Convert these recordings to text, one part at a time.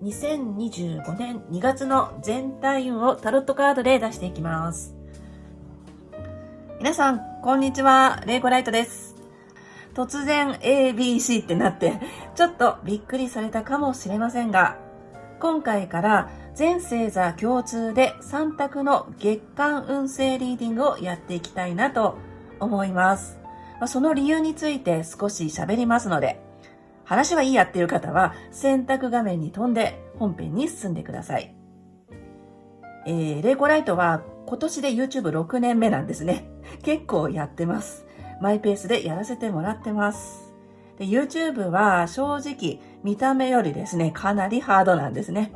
2025年2月の全体運をタロットカードで出していきます。皆さん、こんにちは。レイコライトです。突然 ABC ってなって、ちょっとびっくりされたかもしれませんが、今回から全星座共通で3択の月間運勢リーディングをやっていきたいなと思います。その理由について少し喋りますので、話はいいやっていう方は選択画面に飛んで本編に進んでください。レイコライトは今年で YouTube6 年目なんですね。結構やってます。マイペースでやらせてもらってます。で YouTube は正直見た目よりですね、かなりハードなんですね。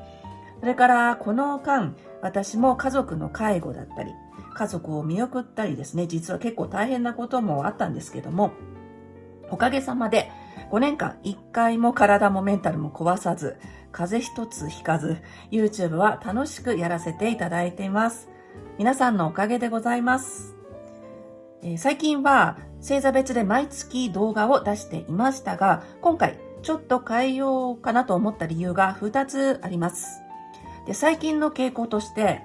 それからこの間、私も家族の介護だったり、家族を見送ったりですね、実は結構大変なこともあったんですけども、おかげさまで5年間1回も体もメンタルも壊さず、風邪一つひかず、YouTube は楽しくやらせていただいています。皆さんのおかげでございます。最近は星座別で毎月動画を出していましたが、今回ちょっと変えようかなと思った理由が2つあります。で、最近の傾向として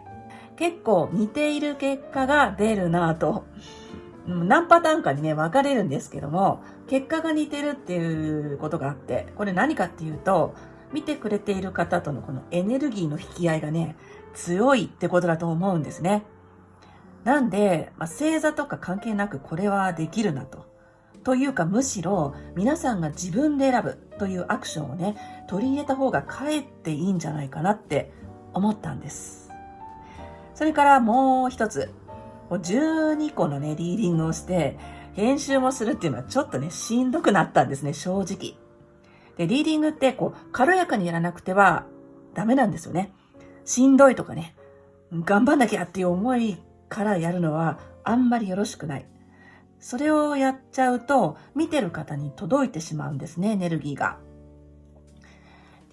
結構似ている結果が出るなぁと、何パターンかにね分かれるんですけども、結果が似てるっていうことがあって、これ何かっていうと、見てくれている方とのこのエネルギーの引き合いがね強いってことだと思うんですね。なんで、星座とか関係なくこれはできるなと。というかむしろ皆さんが自分で選ぶというアクションをね、取り入れた方がかえっていいんじゃないかなって思ったんです。それからもう一つ、12個のね、リーディングをして、編集もするっていうのはちょっとね、しんどくなったんですね、正直。で、リーディングって軽やかにやらなくてはダメなんですよね。しんどいとかね、頑張んなきゃっていう思いからやるのはあんまりよろしくない。それをやっちゃうと見てる方に届いてしまうんですね、エネルギーが。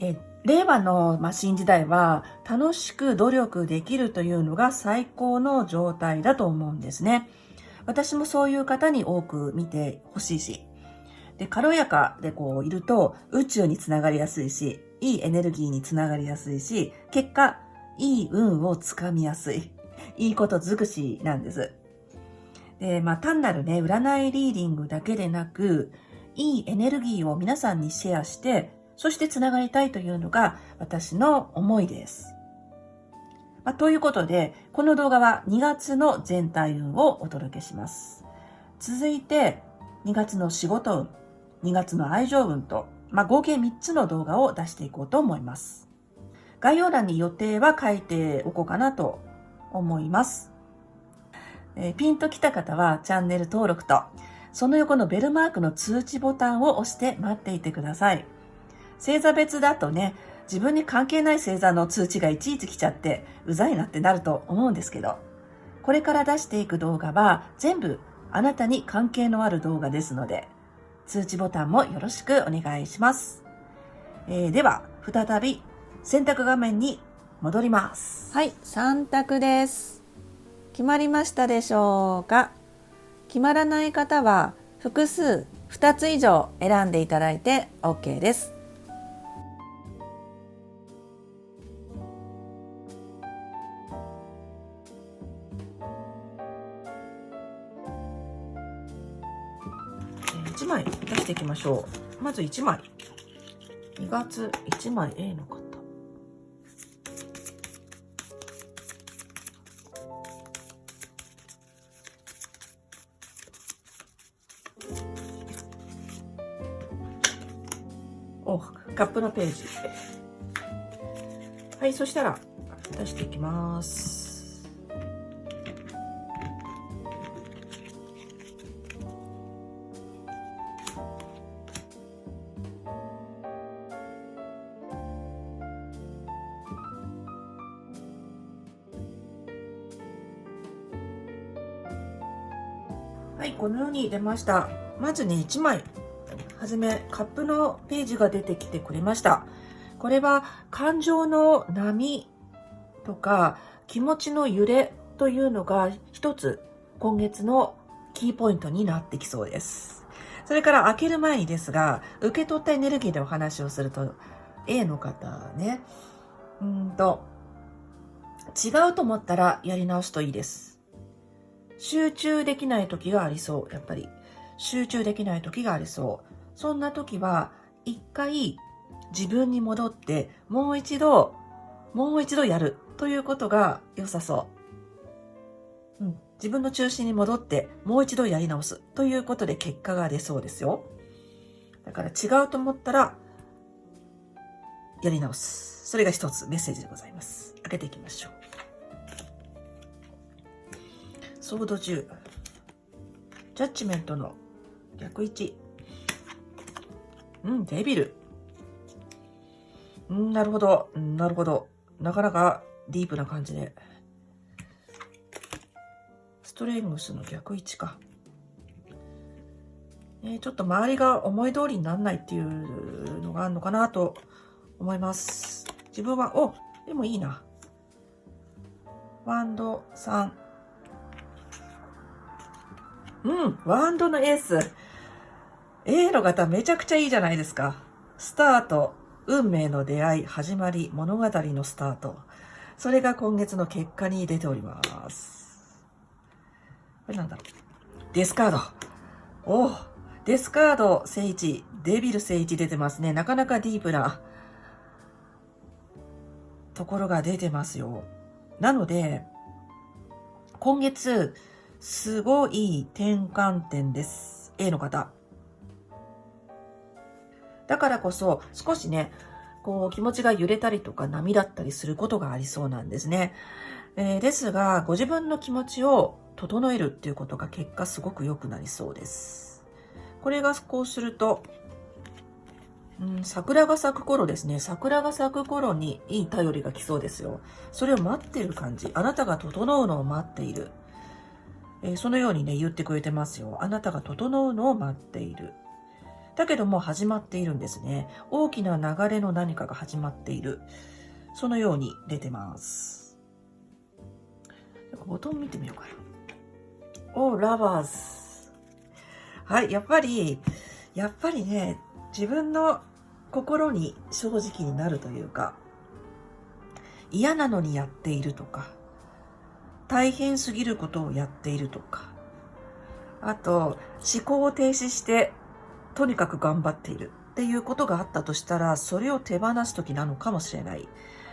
で、令和の新時代は楽しく努力できるというのが最高の状態だと思うんですね。私もそういう方に多く見てほしいし、で、軽やかでいると宇宙につながりやすいし、いいエネルギーにつながりやすいし、結果、いい運をつかみやすい。いいこと尽くしなんです。で、単なるね、占いリーディングだけでなく、いいエネルギーを皆さんにシェアして、そしてつながりたいというのが私の思いです。ということで、この動画は2月の全体運をお届けします。続いて、2月の仕事運、2月の愛情運と、合計3つの動画を出していこうと思います。概要欄に予定は書いておこうかなと思います。ピンときた方はチャンネル登録と、その横のベルマークの通知ボタンを押して待っていてください。星座別だとね、自分に関係ない星座の通知がいちいち来ちゃってうざいなってなると思うんですけど、これから出していく動画は全部あなたに関係のある動画ですので、通知ボタンもよろしくお願いします。では再び選択画面に戻ります。はい、3択です。決まりましたでしょうか？決まらない方は複数2つ以上選んでいただいて OK です。1枚出していきましょう。まず1枚。2月1枚 A の方。カップのページ。はい、そしたら出していきます。はい、このように出ました。まずね、1枚。はじめ、カップのページが出てきてくれました。これは感情の波とか気持ちの揺れというのが一つ今月のキーポイントになってきそうです。それから開ける前にですが、受け取ったエネルギーでお話をすると、A の方ね。違うと思ったらやり直すといいです。集中できない時がありそう。やっぱり。集中できない時がありそう。そんな時は、一回自分に戻って、もう一度やるということが良さそう。自分の中心に戻って、もう一度やり直すということで結果が出そうですよ。だから違うと思ったら、やり直す。それが一つメッセージでございます。開けていきましょう。ソード10。ジャッジメントの逆位置。デビル。なるほど。なるほど。なかなかディープな感じで。ストレングスの逆位置か。ちょっと周りが思い通りにならないっていうのがあるのかなと思います。自分は、でもいいな。ワンド3。ワンドのエース。A の方めちゃくちゃいいじゃないですか。スタート、運命の出会い、始まり、物語のスタート。それが今月の結果に出ております。これなんだろう。デスカード。デスカード聖一、デビル聖一出てますね。なかなかディープなところが出てますよ。なので、今月、すごい転換点です。A の方。だからこそ、少しね、気持ちが揺れたりとか波だったりすることがありそうなんですね。ですが、ご自分の気持ちを整えるっていうことが結果すごく良くなりそうです。これがこうすると、桜が咲く頃ですね。桜が咲く頃にいい便りが来そうですよ。それを待っている感じ。あなたが整うのを待っている。そのようにね、言ってくれてますよ。あなたが整うのを待っている。だけどもう始まっているんですね。大きな流れの何かが始まっている。そのように出てます。ボトン見てみようかな。ラバーズ。はい、やっぱりね、自分の心に正直になるというか、嫌なのにやっているとか、大変すぎることをやっているとか、あと思考を停止してとにかく頑張っているっていうことがあったとしたら、それを手放す時なのかもしれない。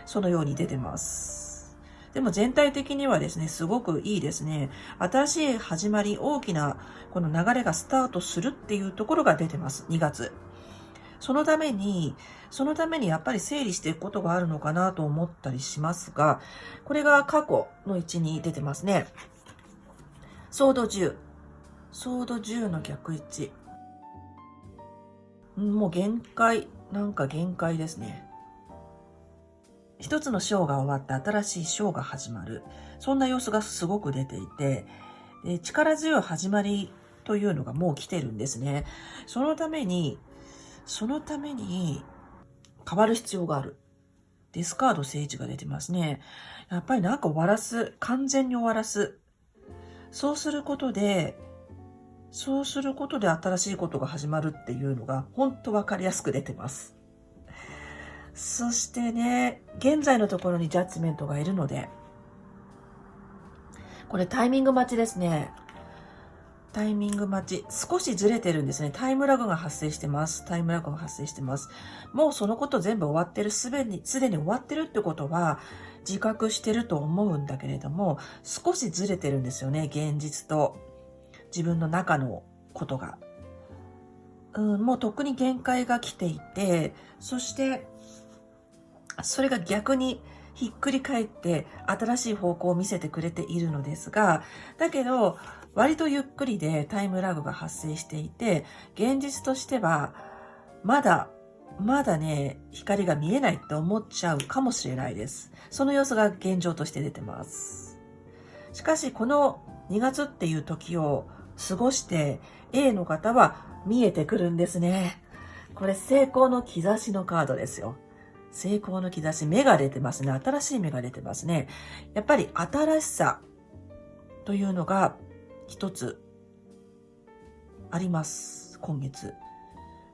そのように出てます。でも全体的にはですね、すごくいいですね。新しい始まり、大きなこの流れがスタートするっていうところが出てます。2月。そのためにやっぱり整理していくことがあるのかなと思ったりしますが、これが過去の位置に出てますね。ソード10。ソード10の逆位置。もう限界ですね。一つのショーが終わって新しいショーが始まる。そんな様子がすごく出ていて、力強い始まりというのがもう来てるんですね。そのために変わる必要がある。デスカード聖一が出てますね。やっぱりなんか完全に終わらす。そうすることで新しいことが始まるっていうのが本当わかりやすく出てます。そしてね、現在のところにジャッジメントがいるので、これタイミング待ちですね。タイミング待ち。少しずれてるんですね。タイムラグが発生してます。もうそのこと全部終わってる。すでに終わってるってことは自覚してると思うんだけれども、少しずれてるんですよね。現実と自分の中のことが。もうとっくに限界が来ていて、そしてそれが逆にひっくり返って新しい方向を見せてくれているのですが、だけど割とゆっくりでタイムラグが発生していて、現実としてはまだね、光が見えないって思っちゃうかもしれないです。その様子が現状として出てます。しかしこの2月っていう時を過ごして A の方は見えてくるんですね。これ成功の兆しのカードですよ。成功の兆し、芽が出てますね。新しい芽が出てますね。やっぱり新しさというのが一つあります。今月。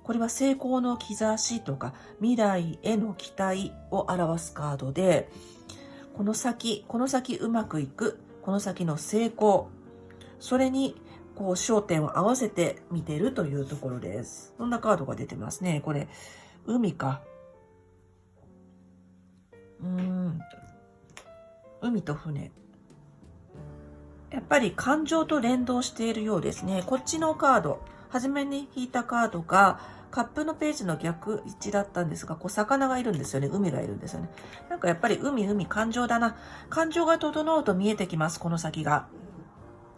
これは成功の兆しとか未来への期待を表すカードで、この先うまくいく、この先の成功、それに焦点を合わせて見ているというところです。そんなカードが出てますね。これ、海か。海と船。やっぱり感情と連動しているようですね。こっちのカード、初めに引いたカードがカップのページの逆位置だったんですが、魚がいるんですよね。海がいるんですよね。なんかやっぱり海、感情だな。感情が整うと見えてきます。この先が。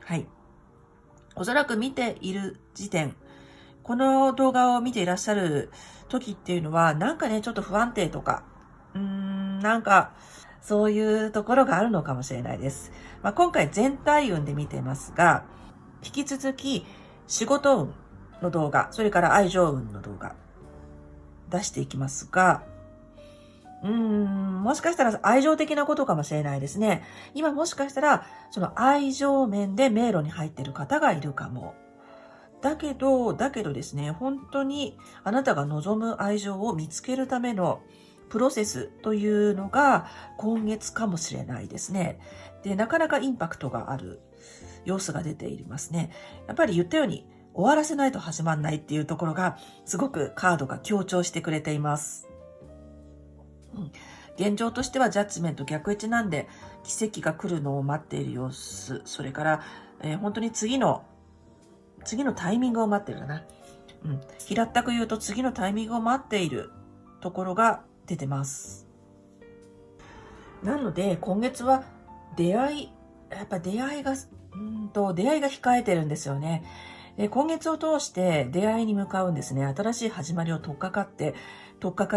はい。おそらく見ている時点、この動画を見ていらっしゃる時っていうのは、なんかね、ちょっと不安定とか、なんか、そういうところがあるのかもしれないです。今回全体運で見てますが、引き続き仕事運の動画、それから愛情運の動画、出していきますが、もしかしたら愛情的なことかもしれないですね。今もしかしたら、その愛情面で迷路に入っている方がいるかも。だけどですね、本当にあなたが望む愛情を見つけるためのプロセスというのが今月かもしれないですね。で、なかなかインパクトがある様子が出ていますね。やっぱり言ったように終わらせないと始まらないっていうところがすごくカードが強調してくれています。現状としてはジャッジメント逆位置なんで奇跡が来るのを待っている様子。それから、本当に次のタイミングを待ってるかな。平ったく言うと次のタイミングを待っているところが出てます。なので今月は出会いが控えてるんですよね。で、今月を通して出会いに向かうんですね。新しい始まりを取っかか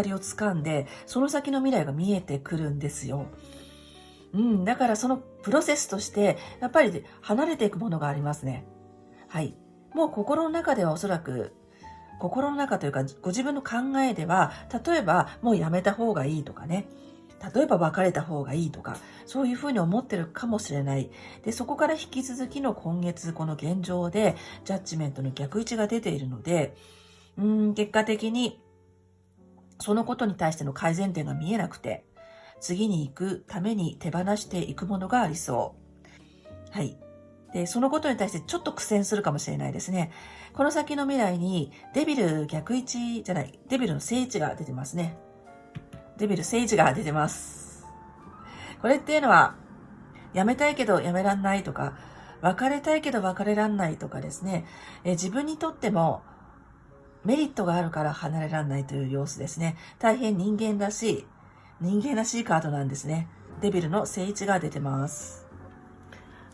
りをつかんで、その先の未来が見えてくるんですよ。だからそのプロセスとして、やっぱり離れていくものがありますね。はい。もう心の中ではおそらく、心の中というかご自分の考えでは、例えばもうやめた方がいいとかね。例えば別れた方がいいとか、そういうふうに思ってるかもしれない。で、そこから引き続きの今月、この現状で、ジャッジメントの逆位置が出ているので、結果的に、そのことに対しての改善点が見えなくて、次に行くために手放していくものがありそう。はい。で、そのことに対してちょっと苦戦するかもしれないですね。この先の未来に、デビルの正位置が出てますね。デビル聖地が出てます。これっていうのは、やめたいけどやめらんないとか、別れたいけど別れらんないとかですね、自分にとってもメリットがあるから離れらんないという様子ですね。大変人間らしいカードなんですね。デビルの聖地が出てます。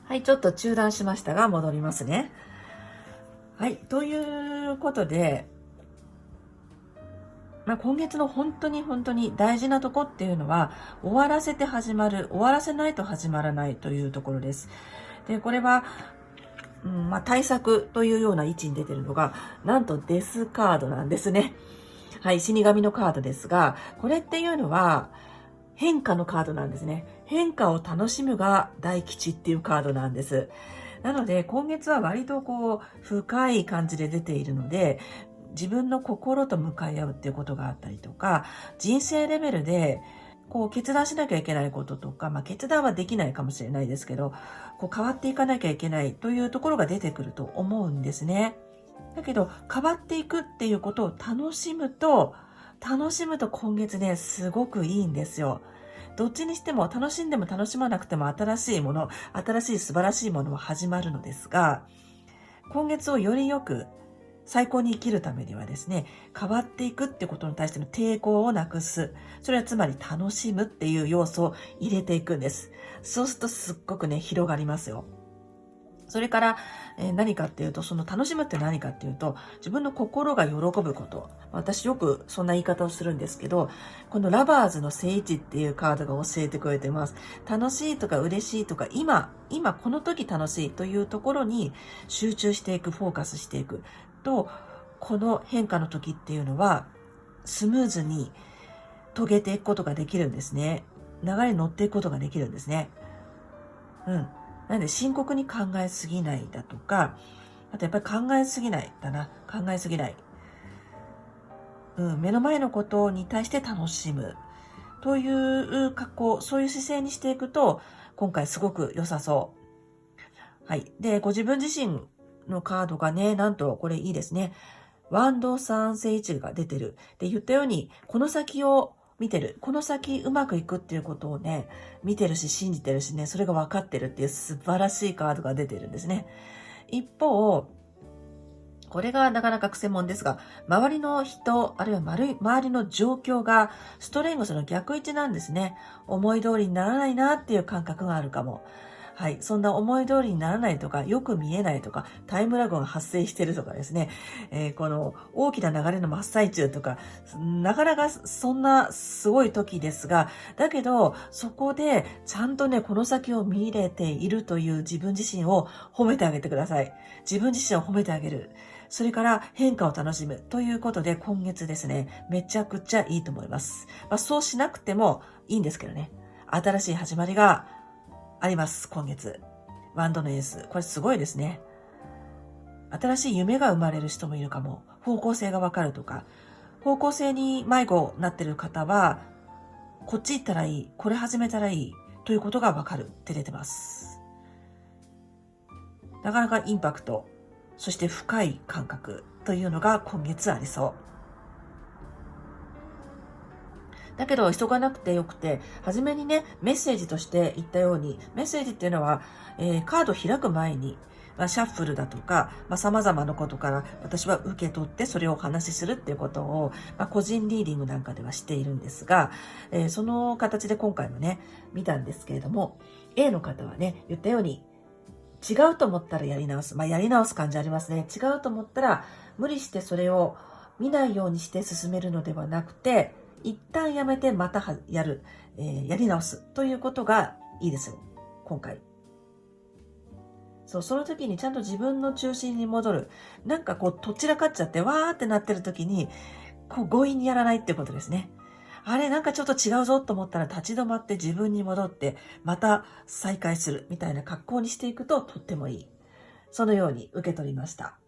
はい、ちょっと中断しましたが戻りますね。はい、ということで、今月の本当に大事なとこっていうのは、終わらせて始まる、終わらせないと始まらないというところです。で、これは、対策というような位置に出てるのが、なんとデスカードなんですね。はい、死神のカードですが、これっていうのは、変化のカードなんですね。変化を楽しむが大吉っていうカードなんです。なので、今月は割と深い感じで出ているので、自分の心と向かい合うっていうことがあったりとか、人生レベルで決断しなきゃいけないこととか、決断はできないかもしれないですけど、変わっていかなきゃいけないというところが出てくると思うんですね。だけど、変わっていくっていうことを楽しむと今月ね、すごくいいんですよ。どっちにしても楽しんでも楽しまなくても新しい素晴らしいものは始まるのですが、今月をよりよく最高に生きるためにはですね、変わっていくってことに対しての抵抗をなくす。それはつまり楽しむっていう要素を入れていくんです。そうするとすっごくね、広がりますよ。それから、何かっていうと、その楽しむって何かっていうと、自分の心が喜ぶこと。私よくそんな言い方をするんですけど、このラバーズの聖地っていうカードが教えてくれてます。楽しいとか嬉しいとか、今この時楽しいというところに集中していく、フォーカスしていくと、この変化の時っていうのは、スムーズに遂げていくことができるんですね。流れに乗っていくことができるんですね。なので深刻に考えすぎないだとか、あとやっぱり考えすぎない。目の前のことに対して楽しむという格好、そういう姿勢にしていくと、今回すごく良さそう。はい。で、ご自分自身のカードがね、なんとこれいいですね。ワンド3聖1が出てる。で、言ったように、この先を見てる。この先うまくいくっていうことをね、見てるし、信じてるしね、それが分かってるっていう素晴らしいカードが出てるんですね。一方、これがなかなか癖もんですが、周りの人、あるいは周りの状況がストレングスの逆位置なんですね。思い通りにならないなっていう感覚があるかも。はい。そんな思い通りにならないとか、よく見えないとか、タイムラグが発生しているとかですね、この大きな流れの真っ最中とか、なかなかそんなすごい時ですが、だけど、そこでちゃんとね、この先を見れているという自分自身を褒めてあげてください。自分自身を褒めてあげる。それから変化を楽しむということで今月ですね、めちゃくちゃいいと思います。そうしなくてもいいんですけどね。新しい始まりがあります、今月。ワンドのエース。これすごいですね。新しい夢が生まれる人もいるかも。方向性がわかるとか。方向性に迷子になってる方は、こっち行ったらいい、これ始めたらいいということがわかるって出てます。なかなかインパクト。そして深い感覚というのが今月ありそう。だけど急がなくてよくて、初めにね、メッセージとして言ったように、メッセージっていうのは、カード開く前に、シャッフルだとか、様々なことから私は受け取ってそれをお話しするっていうことを、個人リーディングなんかではしているんですが、その形で今回もね、見たんですけれども、A の方はね、言ったように、違うと思ったらやり直す。やり直す感じありますね。違うと思ったら、無理してそれを見ないようにして進めるのではなくて、一旦やめてまたやる、やり直すということがいいですよ。今回。その時にちゃんと自分の中心に戻る。なんかどちらかっちゃって、わーってなってる時に、強引にやらないってことですね。あれ、なんかちょっと違うぞと思ったら立ち止まって自分に戻って、また再開するみたいな格好にしていくととってもいい。そのように受け取りました。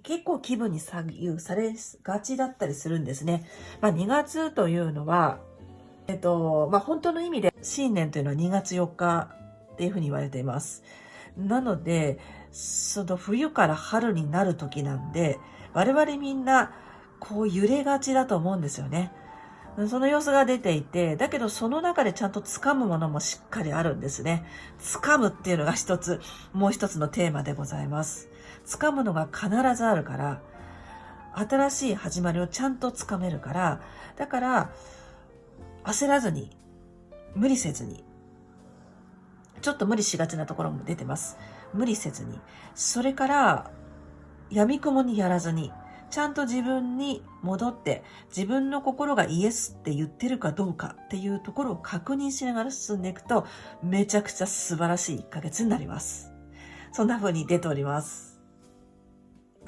結構気分に左右されがちだったりするんですね。2月というのは、本当の意味で新年というのは2月4日っていうふうに言われています。なので、その冬から春になる時なんで、我々みんな揺れがちだと思うんですよね。その様子が出ていて、だけどその中でちゃんと掴むものもしっかりあるんですね。掴むっていうのがもう一つのテーマでございます。掴むのが必ずあるから、新しい始まりをちゃんと掴めるから、だから、焦らずに、無理せずに、ちょっと無理しがちなところも出てます。無理せずに。それから、闇雲にやらずに、ちゃんと自分に戻って、自分の心がイエスって言ってるかどうかっていうところを確認しながら進んでいくと、めちゃくちゃ素晴らしい1ヶ月になります。そんな風に出ております。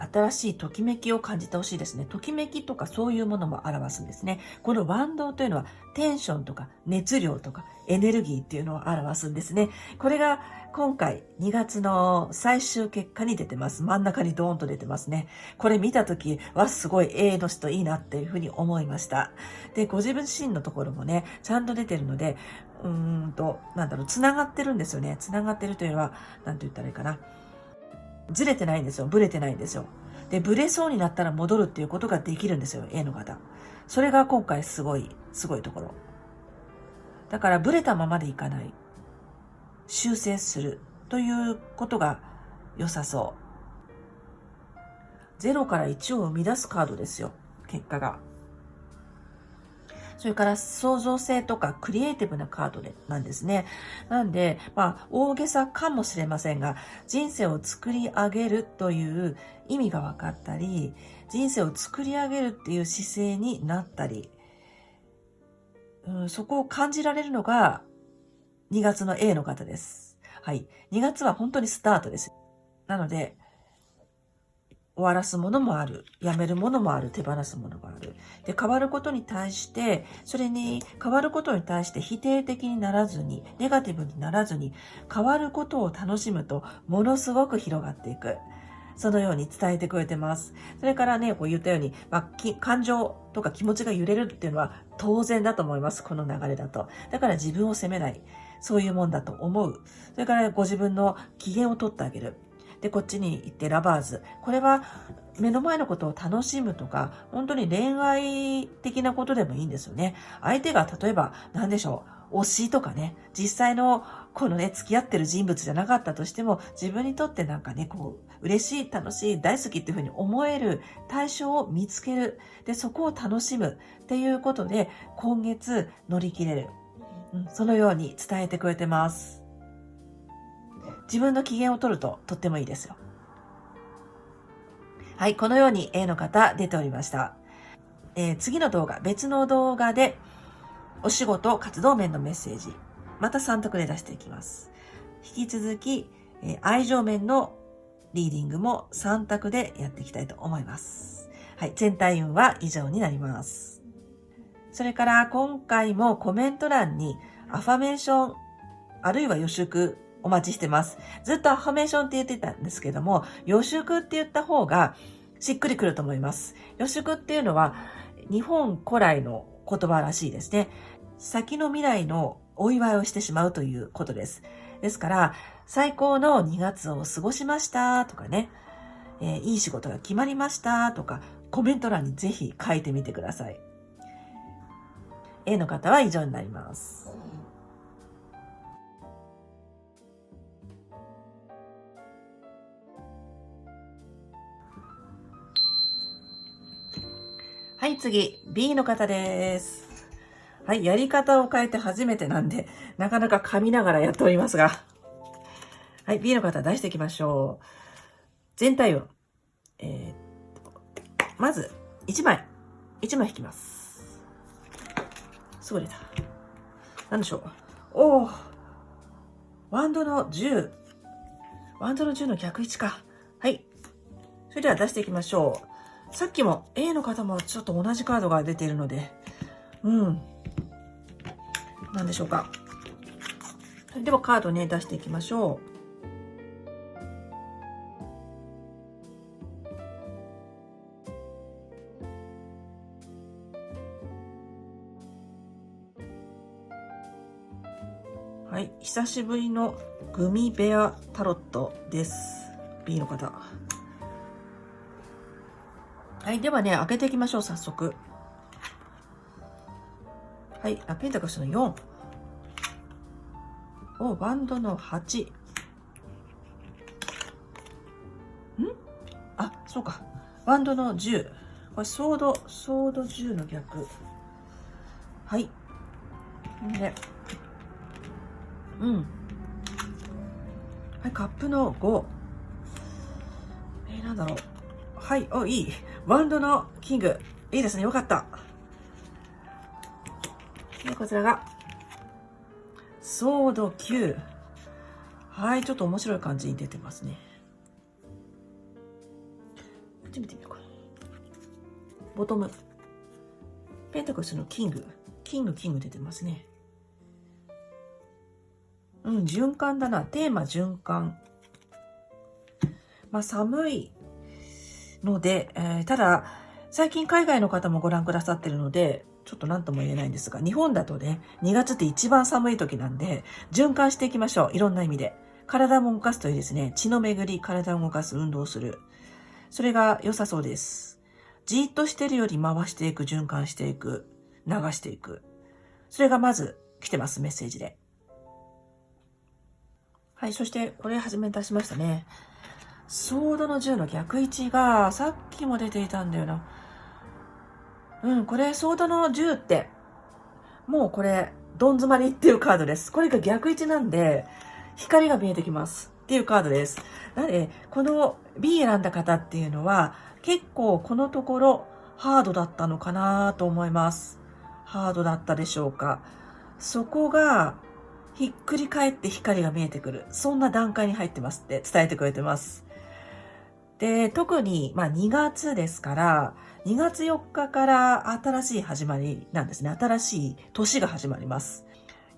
新しいときめきを感じてほしいですね。ときめきとかそういうものも表すんですね。このワンドというのはテンションとか熱量とかエネルギーっていうのを表すんですね。これが今回2月の最終結果に出てます。真ん中にドーンと出てますね。これ見たときはすごい A の人いいなっていうふうに思いました。で、ご自分自身のところもね、ちゃんと出てるので、つながってるんですよね。つながってるというのは、なんて言ったらいいかな。ずれてないんですよ。ブレてないんですよ。で、ブレそうになったら戻るっていうことができるんですよ。A の方。それが今回すごいところ。だからブレたままでいかない。修正するということが良さそう。0から1を生み出すカードですよ。結果が。それから創造性とかクリエイティブなカードなんですね。なんで、大げさかもしれませんが、人生を作り上げるという意味が分かったり、人生を作り上げるっていう姿勢になったり、そこを感じられるのが2月の A の方です。はい。2月は本当にスタートです。なので、終わらすものもある。やめるものもある。手放すものがある。で、変わることに対して、変わることに対して否定的にならずに、ネガティブにならずに、変わることを楽しむと、ものすごく広がっていく。そのように伝えてくれてます。それからね、こう言ったように、感情とか気持ちが揺れるっていうのは当然だと思います。この流れだと。だから自分を責めない。そういうもんだと思う。それからご自分の機嫌を取ってあげる。で、こっちに行ってラバーズ。これは目の前のことを楽しむとか、本当に恋愛的なことでもいいんですよね。相手が例えば、何でしょう。推しとかね、実際のこのね、付き合ってる人物じゃなかったとしても、自分にとってなんかね、こう、嬉しい、楽しい、大好きっていうふうに思える対象を見つける。で、そこを楽しむっていうことで、今月乗り切れる。そのように伝えてくれてます。自分の機嫌を取るととってもいいですよ。はい、このように A の方出ておりました。次の動画、別の動画でお仕事活動面のメッセージ、また3択で出していきます。引き続き、愛情面のリーディングも3択でやっていきたいと思います。はい、全体運は以上になります。それから今回もコメント欄にアファメーション、あるいは予祝お待ちしてます。ずっとアファメーションって言ってたんですけども、予祝って言った方がしっくりくると思います。予祝っていうのは日本古来の言葉らしいですね。先の未来のお祝いをしてしまうということです。ですから、最高の2月を過ごしましたとかね、いい仕事が決まりましたとか、コメント欄にぜひ書いてみてください。A の方は以上になります。はい、次、B の方です。はい、やり方を変えて初めてなんで、なかなか噛みながらやっておりますが。はい、B の方出していきましょう。全体運。まず、1枚引きます。すぐ出た。何でしょう。おー。ワンドの10。ワンドの10の逆位置か。はい。それでは出していきましょう。さっきも A の方もちょっと同じカードが出ているので、何でしょうか。ではカードね、出していきましょう。はい、久しぶりのグミベアタロットです。B の方。はい、ではね、開けていきましょう、早速。はい、ペンタクルスの4。バンドの8。そうか。バンドの10。これ、ソード10の逆。はい。で、はい、カップの5。なんだろう。はい、いい。ワンドのキング。いいですね、よかった。で、こちらが、ソード9。はい、ちょっと面白い感じに出てますね。こっち見てみようか。ボトム。ペンタクルスのキング。キング出てますね。循環だな。テーマ循環。寒いので、ただ、最近海外の方もご覧くださってるので、ちょっと何とも言えないんですが、日本だとね、2月って一番寒い時なんで、循環していきましょう。いろんな意味で。体も動かすといいですね。血の巡り、体を動かす、運動する。それが良さそうです。じーっとしてるより回していく、循環していく、流していく。それがまず来てます、メッセージで。はい、そしてこれ始め出しましたね。ソードの10の逆位置がさっきも出ていたんだよな。これソードの10って、もうこれ、どん詰まりっていうカードです。これが逆位置なんで、光が見えてきますっていうカードです。なので、この B 選んだ方っていうのは、結構このところハードだったのかなと思います。ハードだったでしょうか。そこが、ひっくり返って光が見えてくる。そんな段階に入ってますって伝えてくれてます。で、特に、2月ですから、2月4日から新しい始まりなんですね。新しい年が始まります。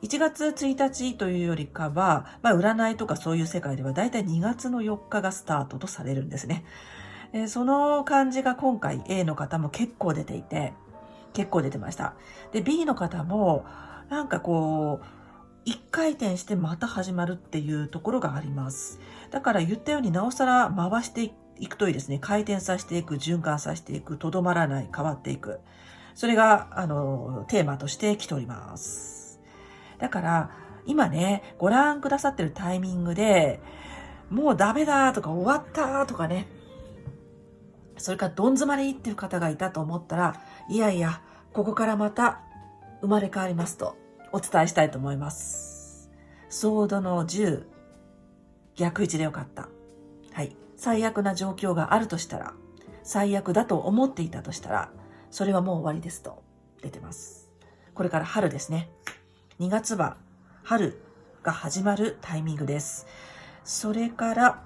1月1日というよりかは、占いとかそういう世界ではだいたい2月の4日がスタートとされるんですね。その感じが今回 A の方も結構出ていて、結構出てました。で、B の方も、なんかこう、一回転してまた始まるっていうところがあります。だから言ったようになおさら回していくといいですね。回転させていく、循環させていく、とどまらない、変わっていく。それが、テーマとして来ております。だから、今ね、ご覧くださってるタイミングで、もうダメだとか終わったとかね、それからどん詰まりっていう方がいたと思ったら、いやいや、ここからまた生まれ変わりますとお伝えしたいと思います。ソードの10、逆位置でよかった。はい。最悪な状況があるとしたら、最悪だと思っていたとしたら、それはもう終わりですと出てます。これから春ですね。2月は春が始まるタイミングです。それから、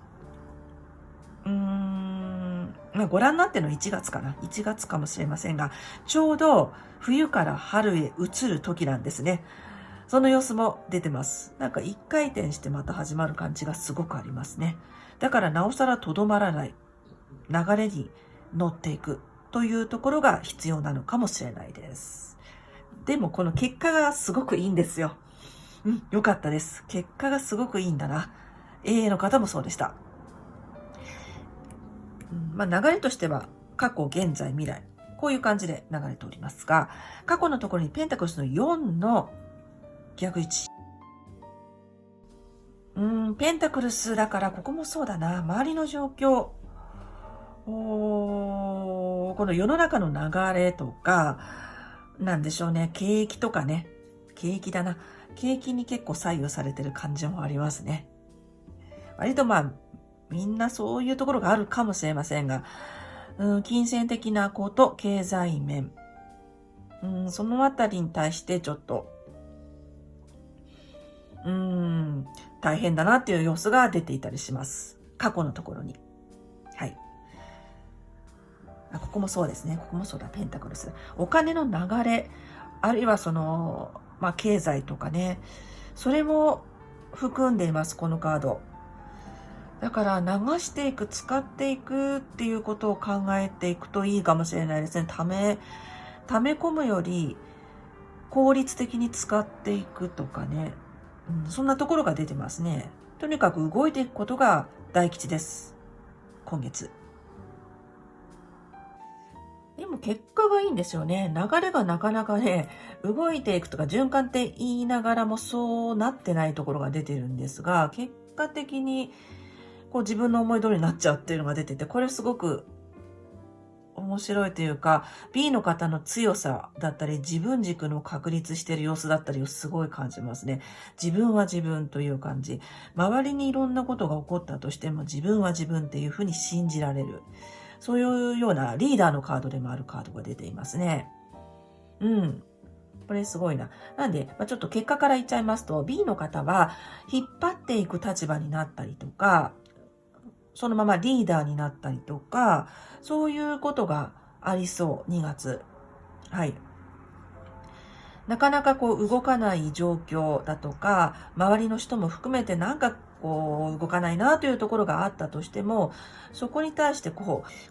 ご覧になっての1月かな。1月かもしれませんが、ちょうど冬から春へ移る時なんですね。その様子も出てます。なんか一回転してまた始まる感じがすごくありますね。だからなおさらとどまらない流れに乗っていくというところが必要なのかもしれないです。でもこの結果がすごくいいんですよ。よかったです。結果がすごくいいんだな。A の方もそうでした。流れとしては過去、現在、未来。こういう感じで流れておりますが、過去のところにペンタクルスの4の逆位置。ペンタクルスだからここもそうだな。周りの状況。この世の中の流れとか、なんでしょうね。景気とかね。景気だな。景気に結構左右されてる感じもありますね。割とみんなそういうところがあるかもしれませんが、金銭的なこと、経済面、そのあたりに対してちょっと、大変だなっていう様子が出ていたりします。過去のところに。はい。ここもそうですね。ここもそうだ、ペンタクルス。お金の流れ、あるいは経済とかね、それも含んでいます、このカード。だから流していく、使っていくっていうことを考えていくといいかもしれないですね。溜め込むより効率的に使っていくとかね。そんなところが出てますね。とにかく動いていくことが大吉です。今月。でも結果がいいんですよね。流れがなかなかね、動いていくとか循環って言いながらもそうなってないところが出てるんですが、結果的に自分の思い通りになっちゃうっていうのが出てて、これすごく面白いというか、B の方の強さだったり、自分軸の確立している様子だったりをすごい感じますね。自分は自分という感じ。周りにいろんなことが起こったとしても、自分は自分っていうふうに信じられる。そういうようなリーダーのカードでもあるカードが出ていますね。これすごいな。なんで、ちょっと結果から言っちゃいますと、B の方は引っ張っていく立場になったりとか、そのままリーダーになったりとか、そういうことがありそう、2月。はい。なかなか動かない状況だとか、周りの人も含めて動かないなというところがあったとしても、そこに対して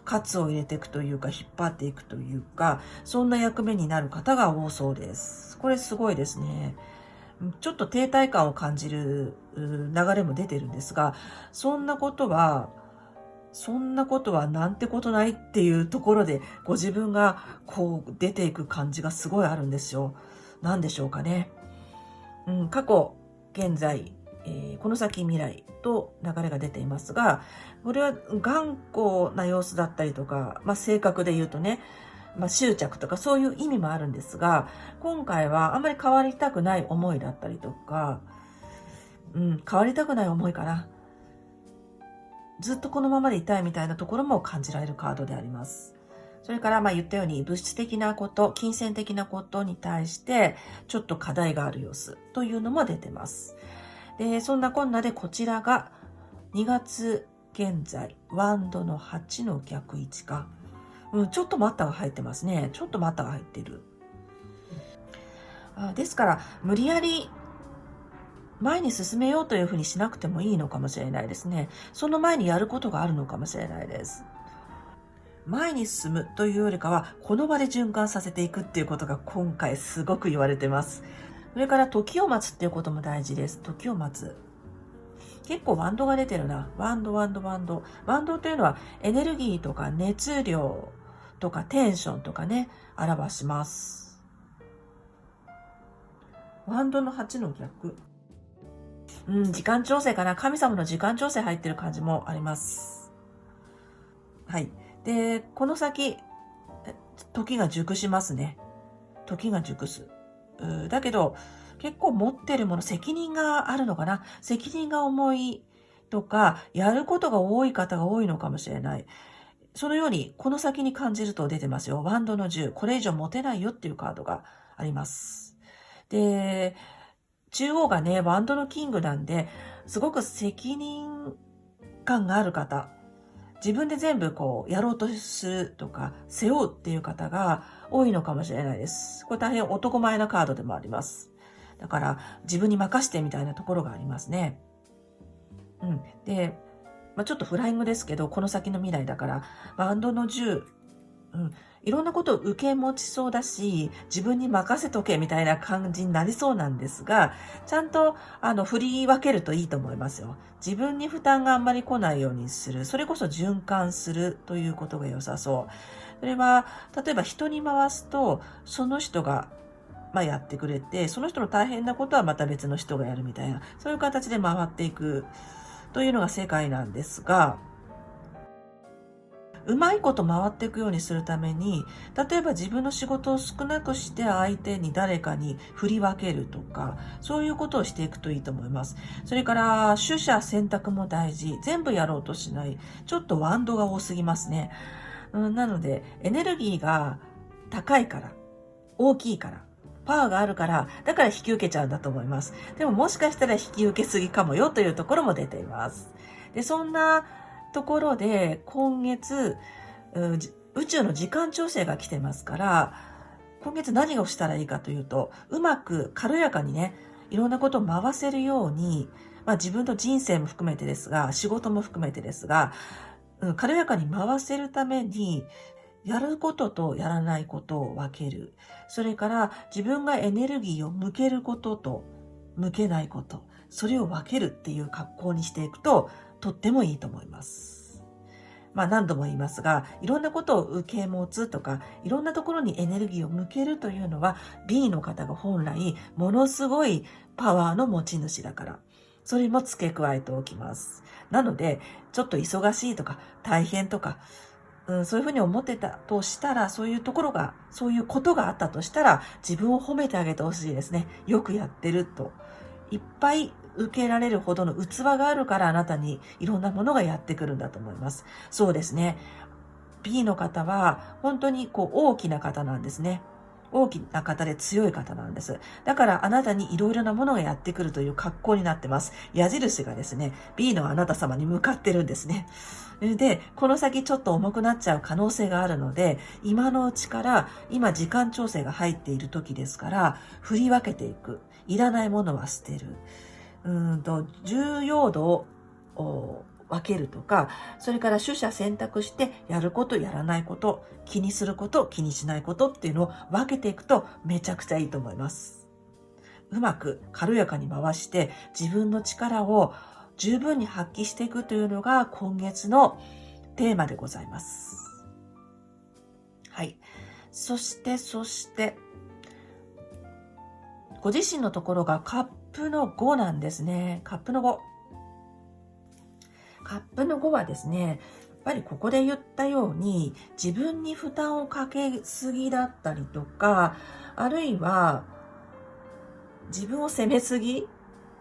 喝を入れていくというか、引っ張っていくというか、そんな役目になる方が多そうです。これすごいですね。ちょっと停滞感を感じる流れも出てるんですが、そんなことはなんてことないっていうところで、ご自分が出ていく感じがすごいあるんですよ。なんでしょうかね。過去、現在、この先未来と流れが出ていますが、これは頑固な様子だったりとか、性格で言うとね、執着とかそういう意味もあるんですが、今回はあんまり変わりたくない思いだったりとか、変わりたくない思いかな。ずっとこのままでいたいみたいなところも感じられるカードであります。それから言ったように物質的なこと、金銭的なことに対してちょっと課題がある様子というのも出てます。で、そんなこんなでこちらが2月現在、ワンドの8の逆位置か。ちょっと待ったが入ってますね。ちょっと待ったが入ってる。ですから、無理やり前に進めようというふうにしなくてもいいのかもしれないですね。その前にやることがあるのかもしれないです。前に進むというよりかは、この場で循環させていくっていうことが今回すごく言われてます。それから時を待つっていうことも大事です。時を待つ。結構ワンドが出てるな。ワンド。ワンドというのはエネルギーとか熱量とかテンションとかね、表します。ワンドの8の逆。時間調整かな。神様の時間調整入ってる感じもあります。はい。で、この先、時が熟しますね。時が熟す。だけど、結構持ってるもの、責任があるのかな。責任が重いとか、やることが多い方が多いのかもしれない。そのように、この先に感じると出てますよ。ワンドの10。これ以上持てないよっていうカードがあります。で、中央がね、ワンドのキングなんで、すごく責任感がある方。自分で全部やろうとするとか、背負うっていう方が多いのかもしれないです。これ大変男前なカードでもあります。だから、自分に任してみたいなところがありますね。で、ちょっとフライングですけど、この先の未来だから、ワンドの10、いろんなことを受け持ちそうだし、自分に任せとけみたいな感じになりそうなんですが、ちゃんと振り分けるといいと思いますよ。自分に負担があんまり来ないようにする。それこそ循環するということが良さそう。それは、例えば人に回すと、その人がやってくれて、その人の大変なことはまた別の人がやるみたいな、そういう形で回っていくというのが世界なんですが、うまいこと回っていくようにするために、例えば自分の仕事を少なくして相手に誰かに振り分けるとか、そういうことをしていくといいと思います。それから、取捨選択も大事。全部やろうとしない。ちょっとワンドが多すぎますね。なので、エネルギーが高いから、大きいから、パワーがあるから、だから引き受けちゃうんだと思います。でももしかしたら引き受けすぎかもよというところも出ています。で、そんなところで今月、宇宙の時間調整が来てますから、今月何をしたらいいかというと、うまく軽やかにね、いろんなことを回せるように、自分の人生も含めてですが、仕事も含めてですが、軽やかに回せるために、やることとやらないことを分ける。それから自分がエネルギーを向けることと向けないこと。それを分けるっていう格好にしていくととってもいいと思います。何度も言いますが、いろんなことを受け持つとか、いろんなところにエネルギーを向けるというのは B の方が本来ものすごいパワーの持ち主だから。それも付け加えておきます。なので、ちょっと忙しいとか大変とか、そういうふうに思ってたとしたら、そういうことがあったとしたら、自分を褒めてあげてほしいですね。よくやってると。いっぱい受けられるほどの器があるから、あなたにいろんなものがやってくるんだと思います。そうですね。B の方は、本当に大きな方なんですね。大きな方で強い方なんです。だからあなたにいろいろなものがやってくるという格好になってます。矢印がですね、B のあなた様に向かってるんですね。で、この先ちょっと重くなっちゃう可能性があるので、今のうちから、今時間調整が入っている時ですから、振り分けていく。いらないものは捨てる。重要度を分けるとか、それから取捨選択してやることやらないこと、気にすること気にしないことっていうのを分けていくとめちゃくちゃいいと思います。うまく軽やかに回して自分の力を十分に発揮していくというのが今月のテーマでございます。はい。そして、ご自身のところがカップの5なんですね。カップの5。カップの5はですね、やっぱりここで言ったように自分に負担をかけすぎだったりとか、あるいは自分を責めすぎ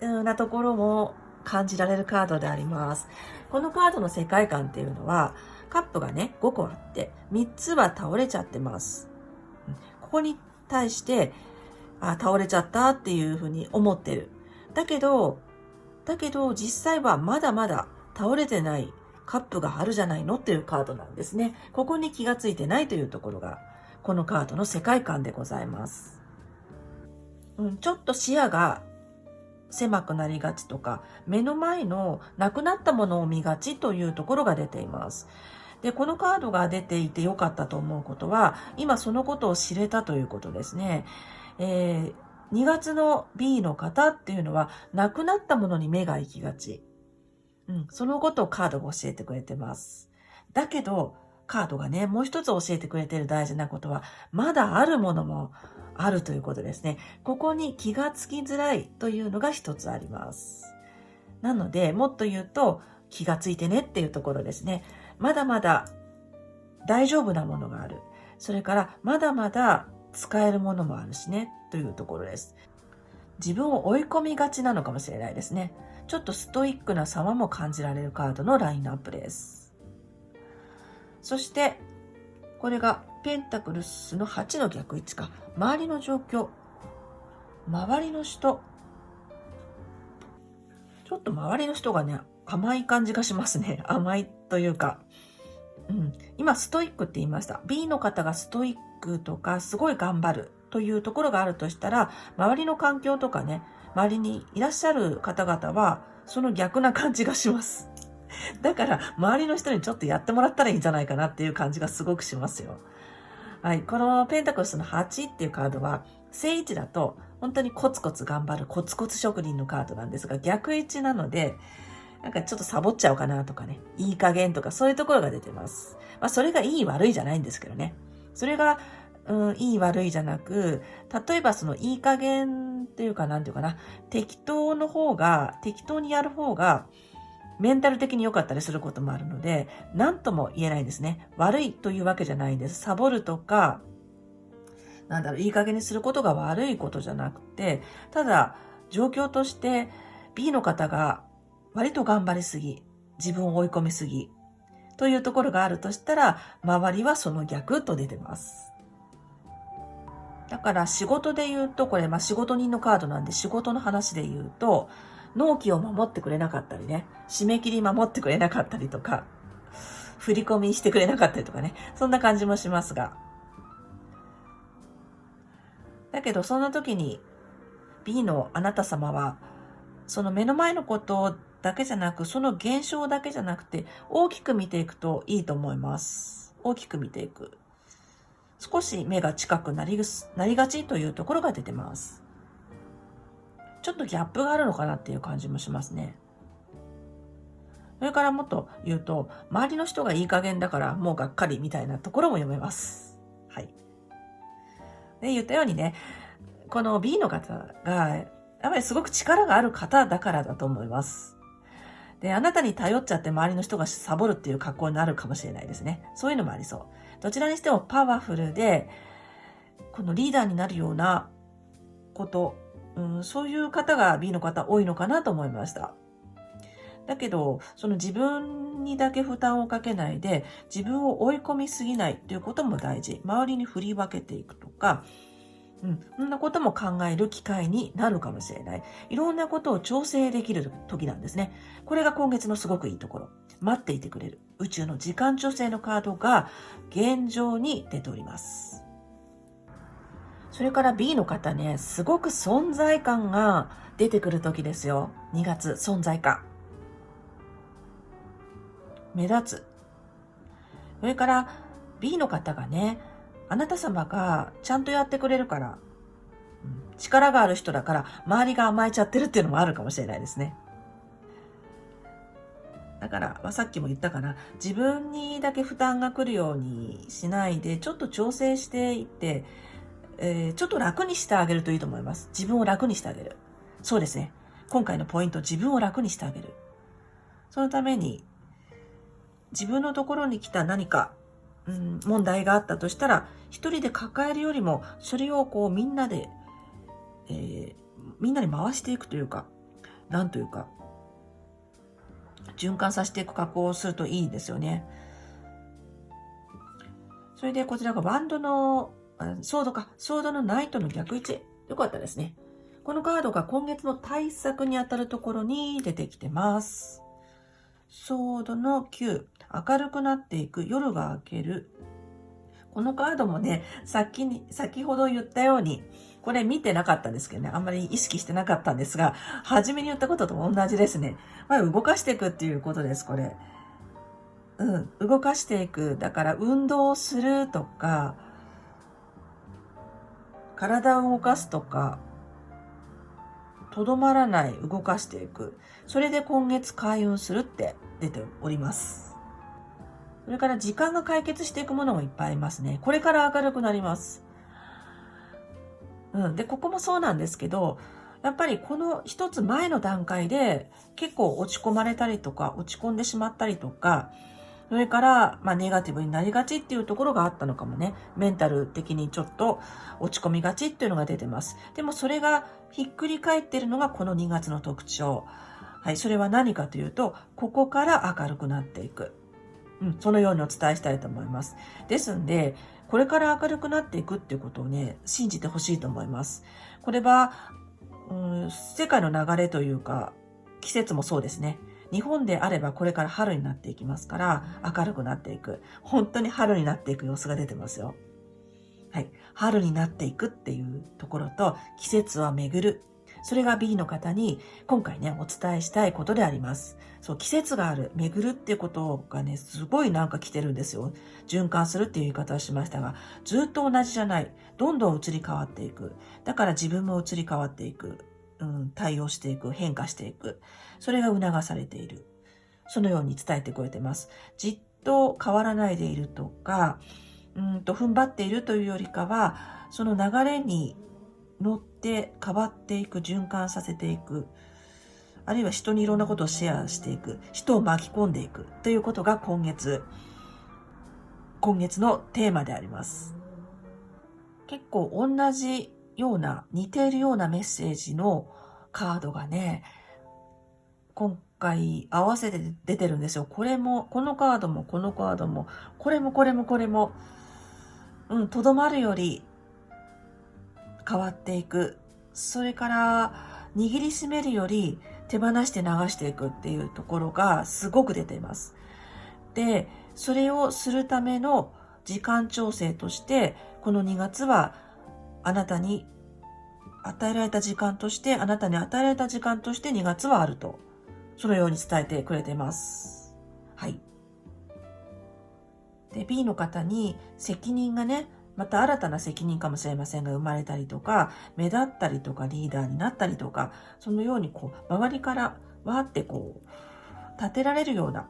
なところも感じられるカードであります。このカードの世界観っていうのは、カップがね、5個あって、3つは倒れちゃってます。ここに対して、倒れちゃったっていうふうに思ってる。だけど、実際はまだまだ倒れてないカップがあるじゃないのっていうカードなんですね。ここに気がついてないというところが、このカードの世界観でございます。ちょっと視野が狭くなりがちとか、目の前のなくなったものを見がちというところが出ています。で、このカードが出ていて良かったと思うことは、今そのことを知れたということですね。2月の B の方っていうのは、なくなったものに目が行きがち。そのことをカードが教えてくれてます。だけど、カードがね、もう一つ教えてくれている大事なことは、まだあるものもあるということですね。ここに気がつきづらいというのが一つあります。なので、もっと言うと、気がついてねっていうところですね。まだまだ大丈夫なものがある。それから、まだまだ使えるものもあるしね、というところです。自分を追い込みがちなのかもしれないですね。ちょっとストイックな様も感じられるカードのラインナップです。そして、これがペンタクルスの8の逆位置か。周りの状況。周りの人。ちょっと周りの人がね、甘い感じがしますね。甘いというか。今、ストイックって言いました。B の方がストイックとか、すごい頑張るというところがあるとしたら、周りの環境とかね、周りにいらっしゃる方々は、その逆な感じがします。だから、周りの人にちょっとやってもらったらいいんじゃないかなっていう感じがすごくしますよ。はい。このペンタクルスの8っていうカードは、正位置だと、本当にコツコツ頑張るコツコツ職人のカードなんですが、逆位置なので、なんかちょっとサボっちゃおうかなとかね、いい加減とかそういうところが出てます。それがいい悪いじゃないんですけどね。それが、いい悪いじゃなく、例えばそのいい加減っていうかなんていうかな、適当にやる方が、メンタル的に良かったりすることもあるので、何とも言えないんですね。悪いというわけじゃないんです。サボるとか、いい加減にすることが悪いことじゃなくて、ただ、状況として B の方が割と頑張りすぎ、自分を追い込みすぎ、というところがあるとしたら、周りはその逆と出てます。だから仕事で言うと、これ仕事人のカードなんで仕事の話で言うと、納期を守ってくれなかったりね、締め切り守ってくれなかったりとか、振り込みしてくれなかったりとかね、そんな感じもしますが。だけどそんな時に B のあなた様は、その目の前のことだけじゃなく、その現象だけじゃなくて、大きく見ていくといいと思います。大きく見ていく。少し目が近くなりがちというところが出てます。ちょっとギャップがあるのかなっていう感じもしますね。それからもっと言うと、周りの人がいい加減だからもうがっかりみたいなところも読めます。はい。で、言ったようにね、この B の方が、やっぱりすごく力がある方だからだと思います。で、あなたに頼っちゃって周りの人がサボるっていう格好になるかもしれないですね。そういうのもありそう。どちらにしてもパワフルで、このリーダーになるようなこと、そういう方が B の方多いのかなと思いました。だけど、その自分にだけ負担をかけないで、自分を追い込みすぎないということも大事。周りに振り分けていくとか、そんなことも考える機会になるかもしれない。いろんなことを調整できる時なんですね。これが今月のすごくいいところ。待っていてくれる。宇宙の時間調整のカードが現状に出ております。それから B の方ね、すごく存在感が出てくる時ですよ。2月、存在感。目立つ。それから B の方がね、あなた様がちゃんとやってくれるから、力がある人だから周りが甘えちゃってるっていうのもあるかもしれないですね。だから、さっきも言ったかな、自分にだけ負担が来るようにしないで、ちょっと調整していって、ちょっと楽にしてあげるといいと思います。自分を楽にしてあげる。そうですね。今回のポイント、自分を楽にしてあげる。そのために、自分のところに来た何か、問題があったとしたら、一人で抱えるよりも、それをみんなで、みんなに回していくというか、なんというか、循環させていく格好をするといいですよね。それでこちらがワンドの、ソードのナイトの逆位置。よかったですね。このカードが今月の対策にあたるところに出てきてます。ソードの9、明るくなっていく、夜が明ける。このカードもね、先ほど言ったように、これ見てなかったんですけどね、あんまり意識してなかったんですが、初めに言ったことと同じですね。動かしていくっていうことです、これ。動かしていく。だから運動するとか、体を動かすとか、とどまらない、動かしていく。それで今月開運するって出ております。それから時間が解決していくものもいっぱいありますね。これから明るくなります。で、ここもそうなんですけど、やっぱりこの一つ前の段階で結構落ち込まれたりとか、落ち込んでしまったりとか、それから、ネガティブになりがちっていうところがあったのかもね。メンタル的にちょっと落ち込みがちっていうのが出てます。でもそれがひっくり返っているのがこの2月の特徴。はい、それは何かというと、ここから明るくなっていく。そのようにお伝えしたいと思います。ですんで、これから明るくなっていくっていうことをね、信じてほしいと思います。これは、世界の流れというか、季節もそうですね。日本であればこれから春になっていきますから、明るくなっていく。本当に春になっていく様子が出てますよ。はい。春になっていくっていうところと、季節は巡る。それが B の方に今回ね、お伝えしたいことであります。そう、季節がある、巡るっていうことがね、すごい来てるんですよ。循環するっていう言い方をしましたが、ずっと同じじゃない。どんどん移り変わっていく。だから自分も移り変わっていく。対応していく、変化していく。それが促されている。そのように伝えてくれてます。じっと変わらないでいるとか、踏ん張っているというよりかは、その流れに乗って変わっていく、循環させていく、あるいは人にいろんなことをシェアしていく、人を巻き込んでいくということが今月のテーマであります。結構同じような、似ているようなメッセージのカードがね、今回合わせて出てるんですよ。このカードも、このカードも、これも、とどまるより変わっていく。それから、握りしめるより手放して流していくっていうところがすごく出ています。で、それをするための時間調整として、この2月はあなたに与えられた時間として、2月はあると。そのように伝えてくれています。はい。で、B の方に責任がね、また新たな責任かもしれませんが生まれたりとか、目立ったりとかリーダーになったりとか、そのように周りからわーって立てられるような、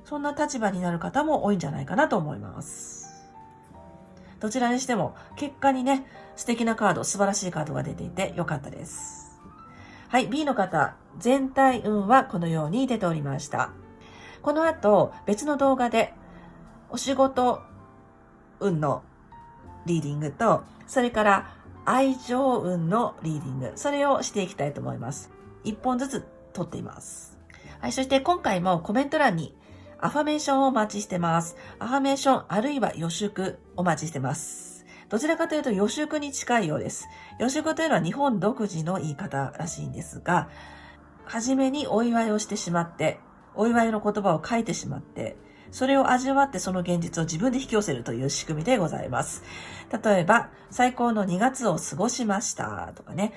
そんな立場になる方も多いんじゃないかなと思います。どちらにしても結果にね、素敵なカード、素晴らしいカードが出ていてよかったです。はい、B の方、全体運はこのように出ておりました。この後、別の動画でお仕事運のリーディングと、それから愛情運のリーディング、それをしていきたいと思います。1本ずつ撮っています。はい、そして今回もコメント欄にアファメーションをお待ちしてます。アファメーションあるいは予祝お待ちしてます。どちらかというと予祝に近いようです。予祝というのは日本独自の言い方らしいんですが、初めにお祝いをしてしまって、お祝いの言葉を書いてしまって、それを味わってその現実を自分で引き寄せるという仕組みでございます。例えば、最高の2月を過ごしましたとかね。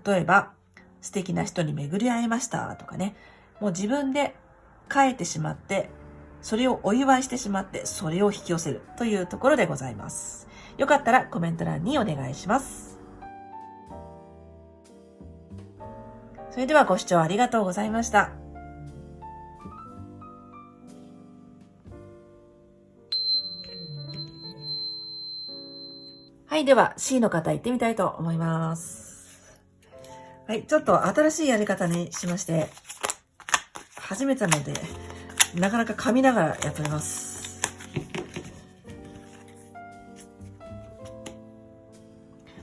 例えば、素敵な人に巡り会えましたとかね。もう自分で書いてしまって、それをお祝いしてしまって、それを引き寄せるというところでございます。よかったらコメント欄にお願いします。それではご視聴ありがとうございました。はい、では C の方行ってみたいと思います。はい、ちょっと新しいやり方にしまして、初めてなので、なかなか噛みながらやっております。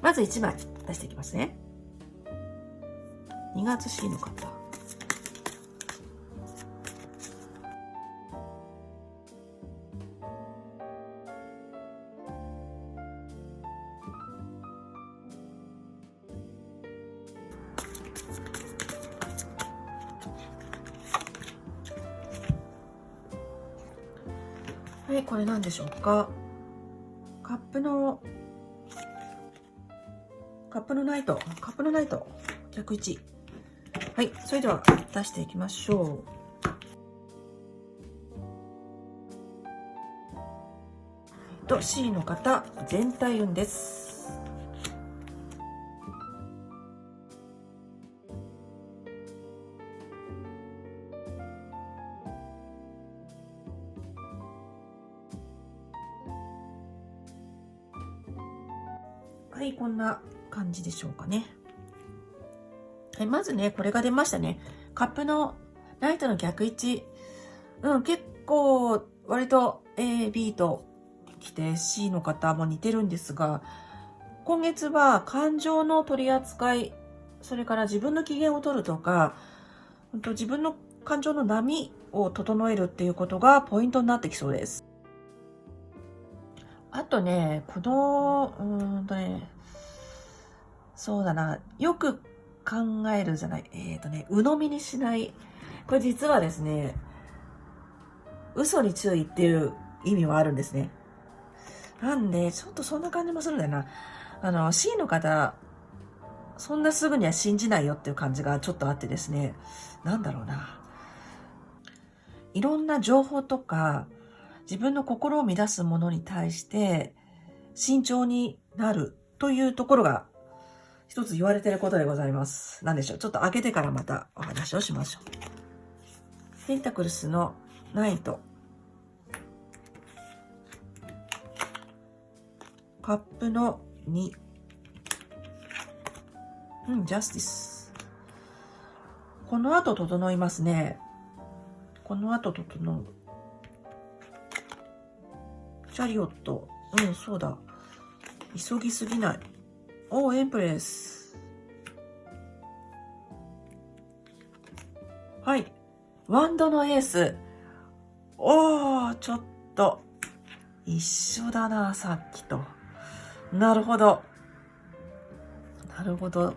まず1枚出していきますね。2月 C の方。はい、これ何でしょうか。カップのナイト、逆位置。はい、それでは出していきましょう。C の方、全体運です。はい、こんな感じでしょうかね。はい、まずね、これが出ましたね。カップのライトの逆位置。結構、割と A、B と来て C の方も似てるんですが、今月は感情の取り扱い、それから自分の機嫌を取るとか、自分の感情の波を整えるっていうことがポイントになってきそうです。あとね、そうだな、よく考えるじゃない、鵜呑みにしない。これ実はですね、嘘に注意っていう意味はあるんですね。なんで、ちょっとそんな感じもするんだよな。C の方、そんなすぐには信じないよっていう感じがちょっとあってですね、なんだろうな。いろんな情報とか、自分の心を乱すものに対して慎重になるというところが一つ言われていることでございます。何でしょう。ちょっと開けてからまたお話をしましょう。ペンタクルスのナイト。カップの2。ジャスティス。この後整いますね。この後整う。チャリオット。そうだ。急ぎすぎない。エンプレス。はい。ワンドのエース。ちょっと、一緒だな、さっきと。なるほど。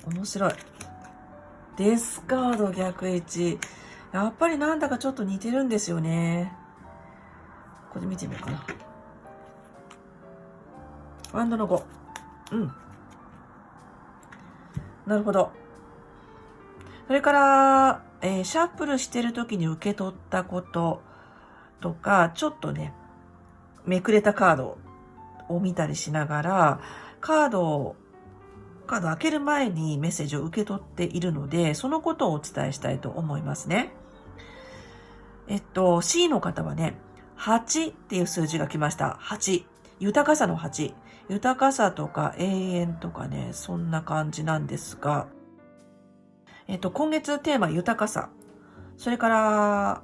面白い。デスカード逆位置。やっぱりなんだかちょっと似てるんですよね。これ見てみようかな。ワンドの5。なるほど。それから、シャッフルしてる時に受け取ったこととか、ちょっとね、めくれたカードを見たりしながら、カード開ける前にメッセージを受け取っているので、そのことをお伝えしたいと思いますね。C の方はね、8っていう数字が来ました。8。豊かさの8。豊かさとか永遠とかね、そんな感じなんですが、今月テーマ豊かさ。それから、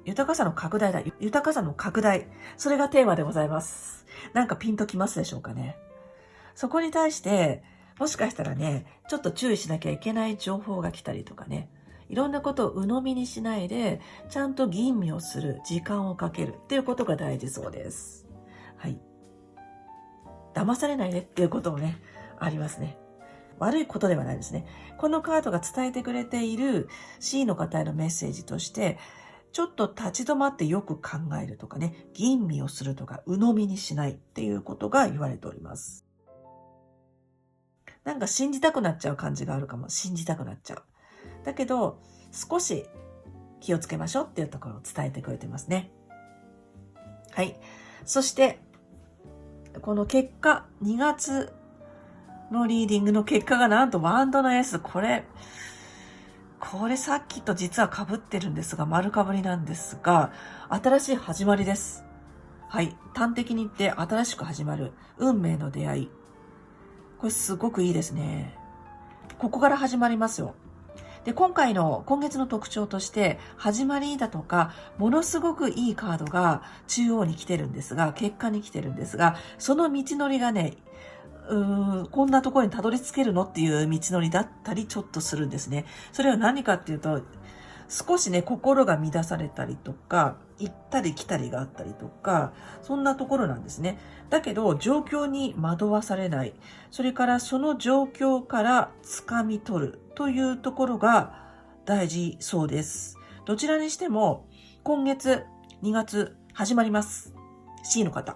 豊かさの拡大だ。豊かさの拡大。それがテーマでございます。なんかピンときますでしょうかね。そこに対して、もしかしたらね、ちょっと注意しなきゃいけない情報が来たりとかね、いろんなことを鵜呑みにしないで、ちゃんと吟味をする、時間をかけるっていうことが大事そうです。はい。騙されないでっていうこともね、ありますね。悪いことではないですね。このカードが伝えてくれている C の方へのメッセージとして、ちょっと立ち止まってよく考えるとかね、吟味をするとか、鵜呑みにしないっていうことが言われております。なんか信じたくなっちゃう感じがあるかも。信じたくなっちゃう。だけど、少し気をつけましょうっていうところを伝えてくれてますね。はい。そして、この結果、2月のリーディングの結果がなんとワンドの S。これさっきと実は被ってるんですが、丸被りなんですが、新しい始まりです。はい。端的に言って新しく始まる。運命の出会い。これすごくいいですね。ここから始まりますよ。で、今月の特徴として、始まりだとか、ものすごくいいカードが中央に来てるんですが、結果に来てるんですが、その道のりがね、こんなところにたどり着けるのっていう道のりだったりちょっとするんですね。それは何かっていうと、少しね、心が乱されたりとか、行ったり来たりがあったりとか、そんなところなんですね。だけど、状況に惑わされない。それからその状況から掴み取るというところが大事そうです。どちらにしても、今月2月始まります。C の方。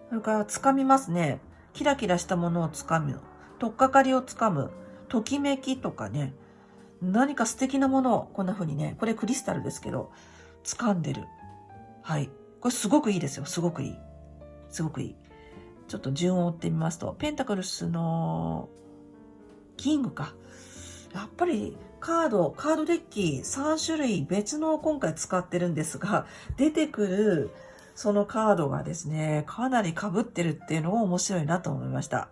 それから掴みますね。キラキラしたものを掴む。取っかかりを掴む。ときめきとかね。何か素敵なものをこんな風にね、これクリスタルですけど、掴んでる。はい。これすごくいいですよ。すごくいい。すごくいい。ちょっと順を追ってみますと、ペンタクルスのキングか。やっぱりカードデッキ3種類別の今回使ってるんですが、出てくるそのカードがですね、かなり被ってるっていうのが面白いなと思いました。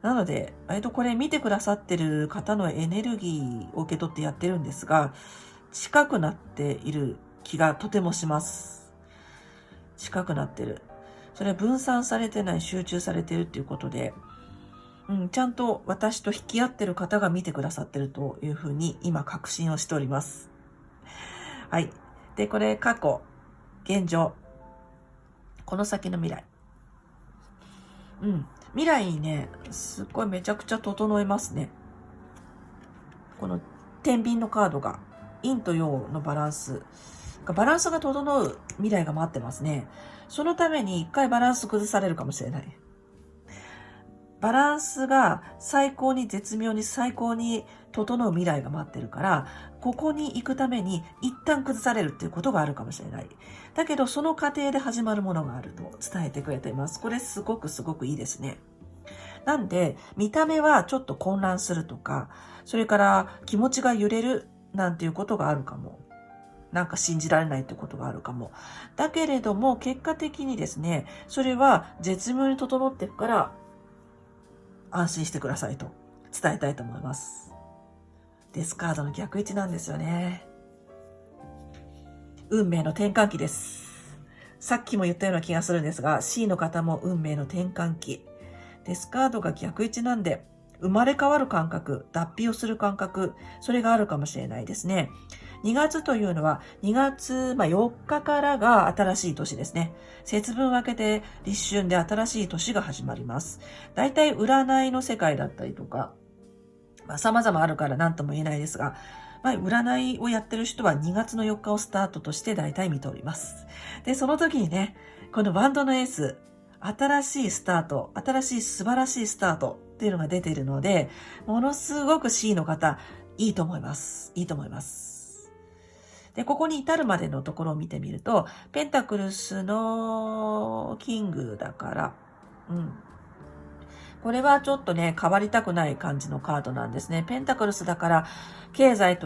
なので、これ見てくださってる方のエネルギーを受け取ってやってるんですが、近くなっている気がとてもします。近くなってる。それは分散されてない、集中されてるっていうことで、ちゃんと私と引き合ってる方が見てくださってるというふうに今確信をしております。はい。で、これ過去、現状、この先の未来。未来にね、すっごいめちゃくちゃ整えますね。この天秤のカードが、陰と陽のバランスが整う未来が待ってますね。そのために一回バランス崩されるかもしれない。バランスが最高に絶妙に最高に整う未来が待ってるから、ここに行くために一旦崩されるっていうことがあるかもしれない。だけどその過程で始まるものがあると伝えてくれています。これすごくいいですね。なんで、見た目はちょっと混乱するとか、それから気持ちが揺れるなんていうことがあるかも。なんか信じられないってことがあるかも。だけれども、結果的にですね、それは絶妙に整っていくから、安心してくださいと伝えたいと思います。デスカードの逆位置なんですよね。運命の転換期です。さっきも言ったような気がするんですが、C の方も運命の転換期。デスカードが逆位置なんで、生まれ変わる感覚、脱皮をする感覚、それがあるかもしれないですね。2月というのは、2月4日からが新しい年ですね。節分分けて立春で新しい年が始まります。だいたい占いの世界だったりとか、様々あるから何とも言えないですが、占いをやってる人は2月の4日をスタートとしてだいたい見ております。で、その時にね、このワンドのエース、新しいスタート、新しい素晴らしいスタートっていうのが出ているので、ものすごく C の方、いいと思います。いいと思います。で、ここに至るまでのところを見てみると、ペンタクルスのキングだから、これはちょっとね、変わりたくない感じのカードなんですね。ペンタクルスだから、経済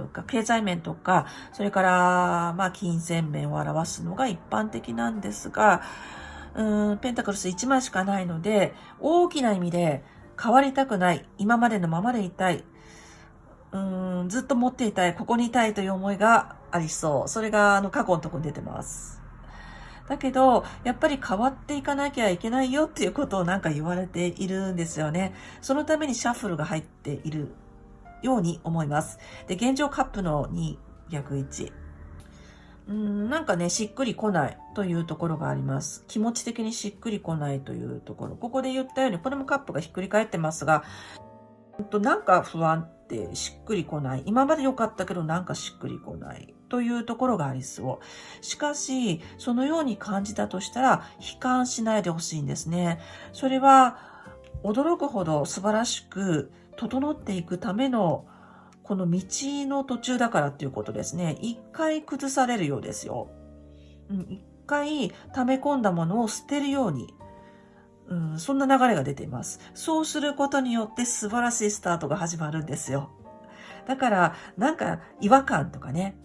面とか、それから、金銭面を表すのが一般的なんですが、ペンタクルス1枚しかないので、大きな意味で変わりたくない、今までのままでいたい、ずっと持っていたい、ここにいたいという思いがありそう。それが過去のところに出てます。だけど、やっぱり変わっていかなきゃいけないよっていうことをなんか言われているんですよね。そのためにシャッフルが入っているように思います。で、現状カップの2、逆1。なんかね、しっくりこないというところがあります。気持ち的にしっくりこないというところ。ここで言ったように、これもカップがひっくり返ってますが、なんか不安ってしっくりこない。今まで良かったけどなんかしっくりこない。というところがありそう。しかし、そのように感じたとしたら、悲観しないでほしいんですね。それは、驚くほど素晴らしく整っていくための、この道の途中だからっていうことですね。一回崩されるようですよ。一回溜め込んだものを捨てるように。そんな流れが出ています。そうすることによって素晴らしいスタートが始まるんですよ。だから、なんか違和感とかね、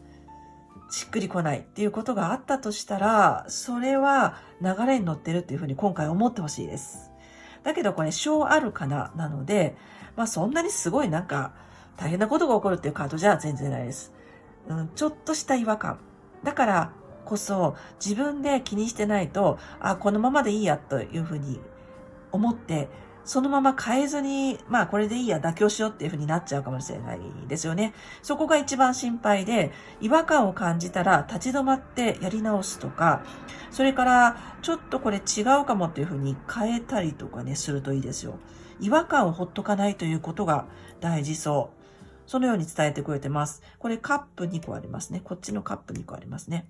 しっくりこないっていうことがあったとしたら、それは流れに乗ってるっていうふうに今回思ってほしいです。だけどこれ、小アルカナなので、そんなにすごいなんか大変なことが起こるっていうカードじゃ全然ないです。ちょっとした違和感。だからこそ自分で気にしてないと、このままでいいやというふうに思って、そのまま変えずに、これでいいや、妥協しようっていう風になっちゃうかもしれないですよね。そこが一番心配で、違和感を感じたら立ち止まってやり直すとか、それからちょっとこれ違うかもっていう風に変えたりとかね、するといいですよ。違和感をほっとかないということが大事そう。そのように伝えてくれてます。これカップ2個ありますね。こっちのカップ2個ありますね。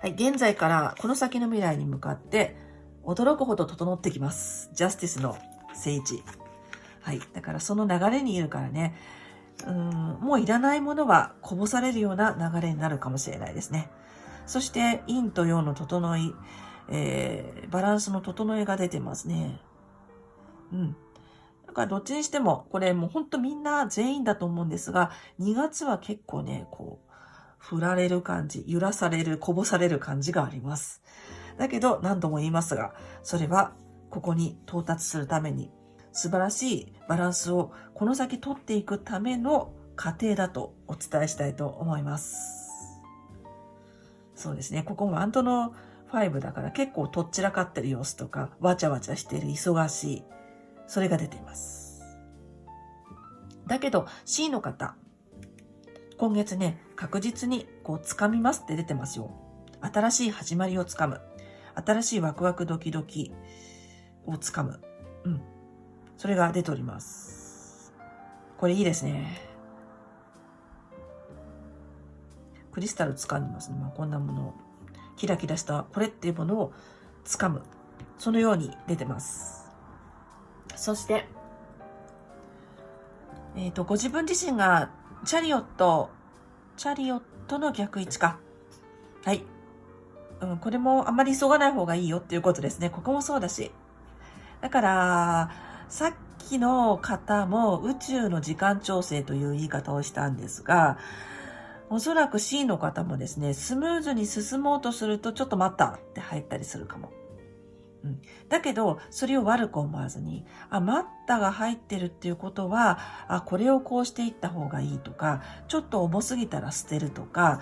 はい、現在からこの先の未来に向かって驚くほど整ってきます。ジャスティスの聖地。はい、だからその流れにいるからね、もういらないものはこぼされるような流れになるかもしれないですね。そして陰と陽の整い、バランスの整えが出てますね。だからどっちにしても、これもうほんとみんな全員だと思うんですが、2月は結構ね、振られる感じ、揺らされる、こぼされる感じがあります。だけど何度も言いますが、それはここに到達するために、素晴らしいバランスをこの先取っていくための過程だとお伝えしたいと思います。そうですね。ここもアントの5だから結構とっちらかってる様子とか、わちゃわちゃしてる忙しい、それが出ています。だけど C の方、今月ね、確実に掴みますって出てますよ。新しい始まりを掴む。新しいワクワクドキドキを掴む。それが出ております。これいいですね。クリスタル掴んでますね。こんなものを。キラキラしたこれっていうものを掴む。そのように出てます。そして、ご自分自身がチャリオットの逆位置か。はい。これもあまり急がない方がいいよっていうことですね。ここもそうだし。だから、さっきの方も宇宙の時間調整という言い方をしたんですが、おそらく C の方もですね、スムーズに進もうとするとちょっと待ったって入ったりするかも。だけど、それを悪く思わずに、待ったが入ってるっていうことは、これをこうしていった方がいいとか、ちょっと重すぎたら捨てるとか、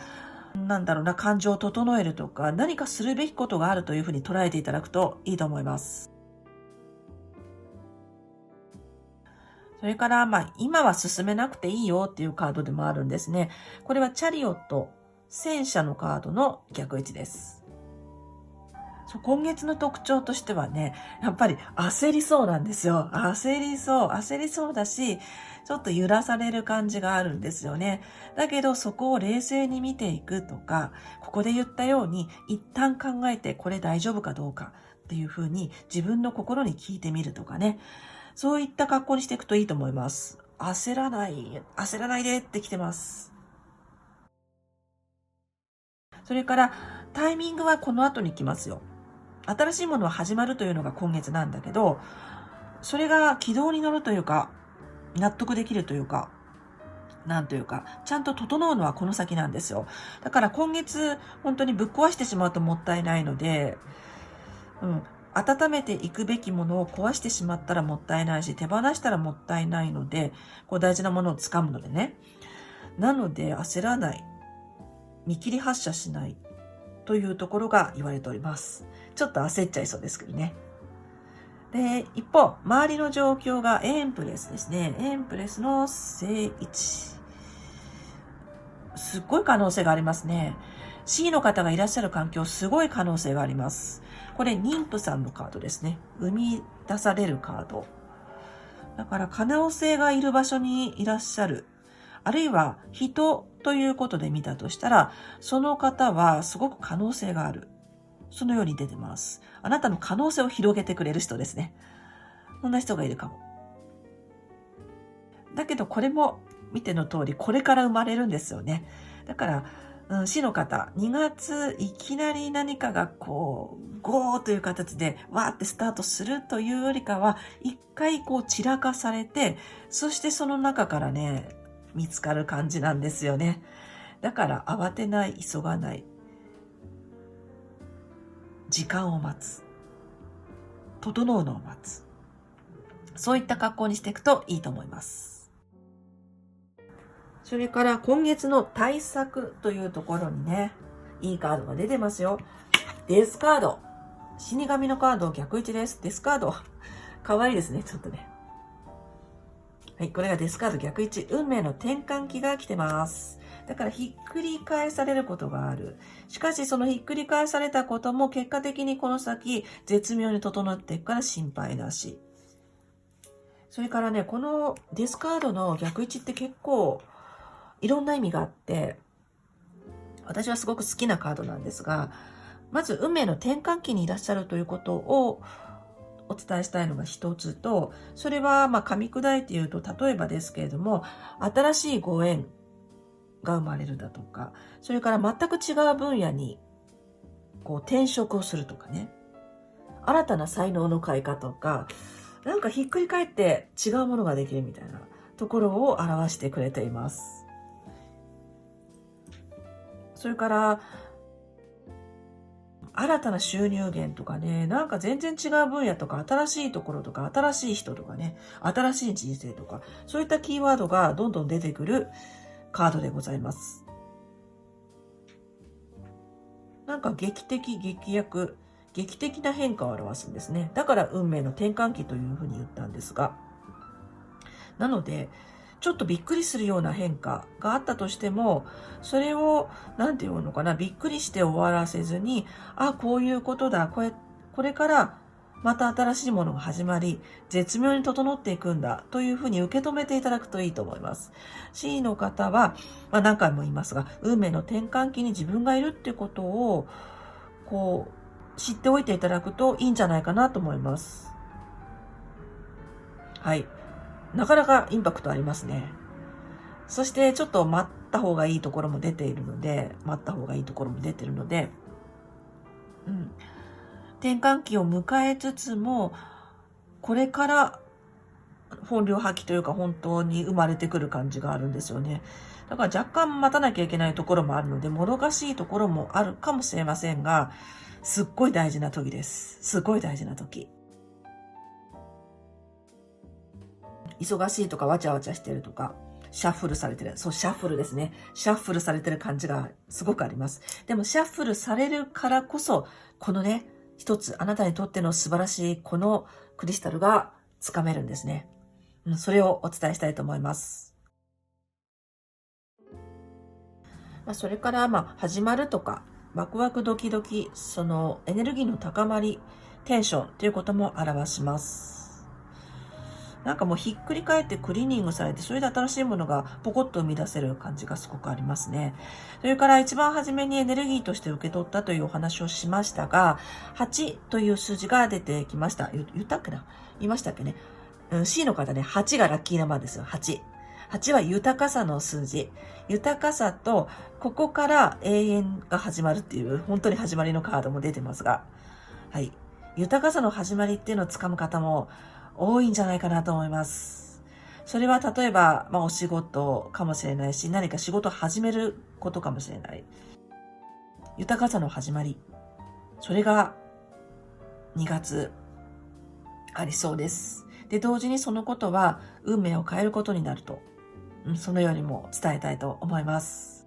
感情を整えるとか、何かするべきことがあるというふうに捉えていただくといいと思います。それから、今は進めなくていいよっていうカードでもあるんですね。これはチャリオット、戦車のカードの逆位置です。今月の特徴としてはね、やっぱり焦りそうなんですよ。焦りそうだし、ちょっと揺らされる感じがあるんですよね。だけどそこを冷静に見ていくとか、ここで言ったように一旦考えてこれ大丈夫かどうかっていうふうに自分の心に聞いてみるとかね。そういった格好にしていくといいと思います。焦らないでってきてます。それからタイミングはこの後に来ますよ。新しいものは始まるというのが今月なんだけど、それが軌道に乗るというか、納得できるというか、ちゃんと整うのはこの先なんですよ。だから今月、本当にぶっ壊してしまうともったいないので、温めていくべきものを壊してしまったらもったいないし、手放したらもったいないので、大事なものを掴むのでね。なので焦らない。見切り発車しない。というところが言われております。ちょっと焦っちゃいそうですけどね。で、一方、周りの状況がエンプレスですね。エンプレスの正位置。すっごい可能性がありますね。C の方がいらっしゃる環境、すごい可能性があります。これ、妊婦さんのカードですね。生み出されるカード。だから、可能性がいる場所にいらっしゃる。あるいは、人ということで見たとしたら、その方はすごく可能性がある。そのように出てます。あなたの可能性を広げてくれる人ですね。そんな人がいるかも。だけどこれも見ての通り、これから生まれるんですよね。だから、C の方、2月いきなり何かがゴーという形でわーってスタートするというよりかは、一回散らかされて、そしてその中からね、見つかる感じなんですよね。だから慌てない、急がない。時間を待つ。整うのを待つ。そういった格好にしていくといいと思います。それから今月の対策というところにね、いいカードが出てますよ。デスカード。死神のカード逆位置です。デスカード。かわいいですね、ちょっとね。はい、これがデスカード逆位置。運命の転換期が来てます。だからひっくり返されることがある。しかしそのひっくり返されたことも結果的にこの先絶妙に整っていくから心配なし。それからね、このデスカードの逆位置って結構いろんな意味があって、私はすごく好きなカードなんですが、まず運命の転換期にいらっしゃるということをお伝えしたいのが一つと、それは噛み砕いて言うと、例えばですけれども、新しいご縁が生まれるだとか、それから全く違う分野に転職をするとかね、新たな才能の開花とか、なんかひっくり返って違うものができるみたいなところを表してくれています。それから新たな収入源とかね、なんか全然違う分野とか、新しいところとか、新しい人とかね、新しい人生とか、そういったキーワードがどんどん出てくるカードでございます。なんか劇的な変化を表すんですね。だから運命の転換期というふうに言ったんですが、なのでちょっとびっくりするような変化があったとしても、それをなんていうのかな、びっくりして終わらせずに、こういうことだ、これからまた新しいものが始まり、絶妙に整っていくんだというふうに受け止めていただくといいと思います。C の方は、何回も言いますが、運命の転換期に自分がいるっていうことを知っておいていただくといいんじゃないかなと思います。はい。なかなかインパクトありますね。そしてちょっと待った方がいいところも出ているので、転換期を迎えつつも、これから本領発揮というか本当に生まれてくる感じがあるんですよね。だから若干待たなきゃいけないところもあるので、もどかしいところもあるかもしれませんが、すっごい大事な時です。すごい大事な時。忙しいとかわちゃわちゃしてるとか、シャッフルされてる。そう、シャッフルですね。シャッフルされてる感じがすごくあります。でもシャッフルされるからこそ、このね、一つあなたにとっての素晴らしいこのクリスタルがつかめるんですね。それをお伝えしたいと思います。それから始まるとか、ワクワクドキドキ、そのエネルギーの高まり、テンションということも表します。なんかもうひっくり返ってクリーニングされて、それで新しいものがポコッと生み出せる感じがすごくありますね。それから一番初めにエネルギーとして受け取ったというお話をしましたが、8という数字が出てきました。言ったっけな？言いましたっけね。C の方ね、8がラッキーナンバーですよ。8は豊かさの数字。豊かさと、ここから永遠が始まるっていう、本当に始まりのカードも出てますが、はい。豊かさの始まりっていうのをつかむ方も多いんじゃないかなと思います。それは例えば、お仕事かもしれないし、何か仕事を始めることかもしれない。豊かさの始まり。それが2月ありそうです。で、同時にそのことは運命を変えることになると、そのようにも伝えたいと思います。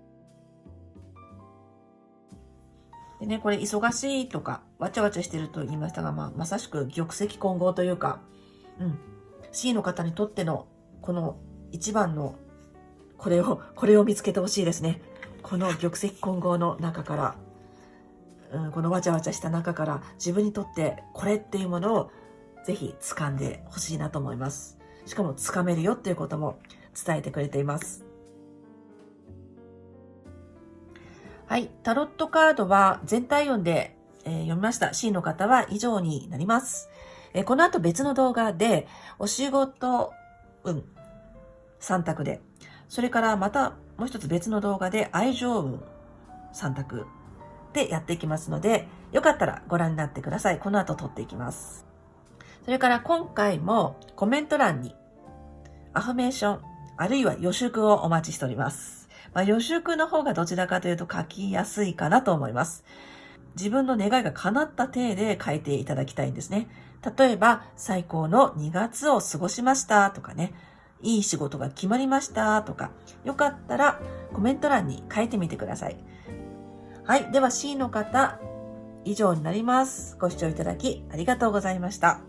でね、これ忙しいとか、わちゃわちゃしてると言いましたが、まさしく玉石混合というか、C の方にとってのこの一番のこれを見つけてほしいですね。この玉石混合の中から、このわちゃわちゃした中から自分にとってこれっていうものをぜひ掴んでほしいなと思います。しかも掴めるよっていうことも伝えてくれています。はい、タロットカードは全体読んで、読みました。C の方は以上になります。この後別の動画でお仕事運3択で、それからまたもう一つ別の動画で愛情運3択でやっていきますので、よかったらご覧になってください。この後撮っていきます。それから今回もコメント欄にアフメーションあるいは予祝をお待ちしております。予祝の方がどちらかというと書きやすいかなと思います。自分の願いが叶った体で書いていただきたいんですね。例えば、最高の2月を過ごしましたとかね、いい仕事が決まりましたとか、よかったらコメント欄に書いてみてください。はい。では C の方、以上になります。ご視聴いただきありがとうございました。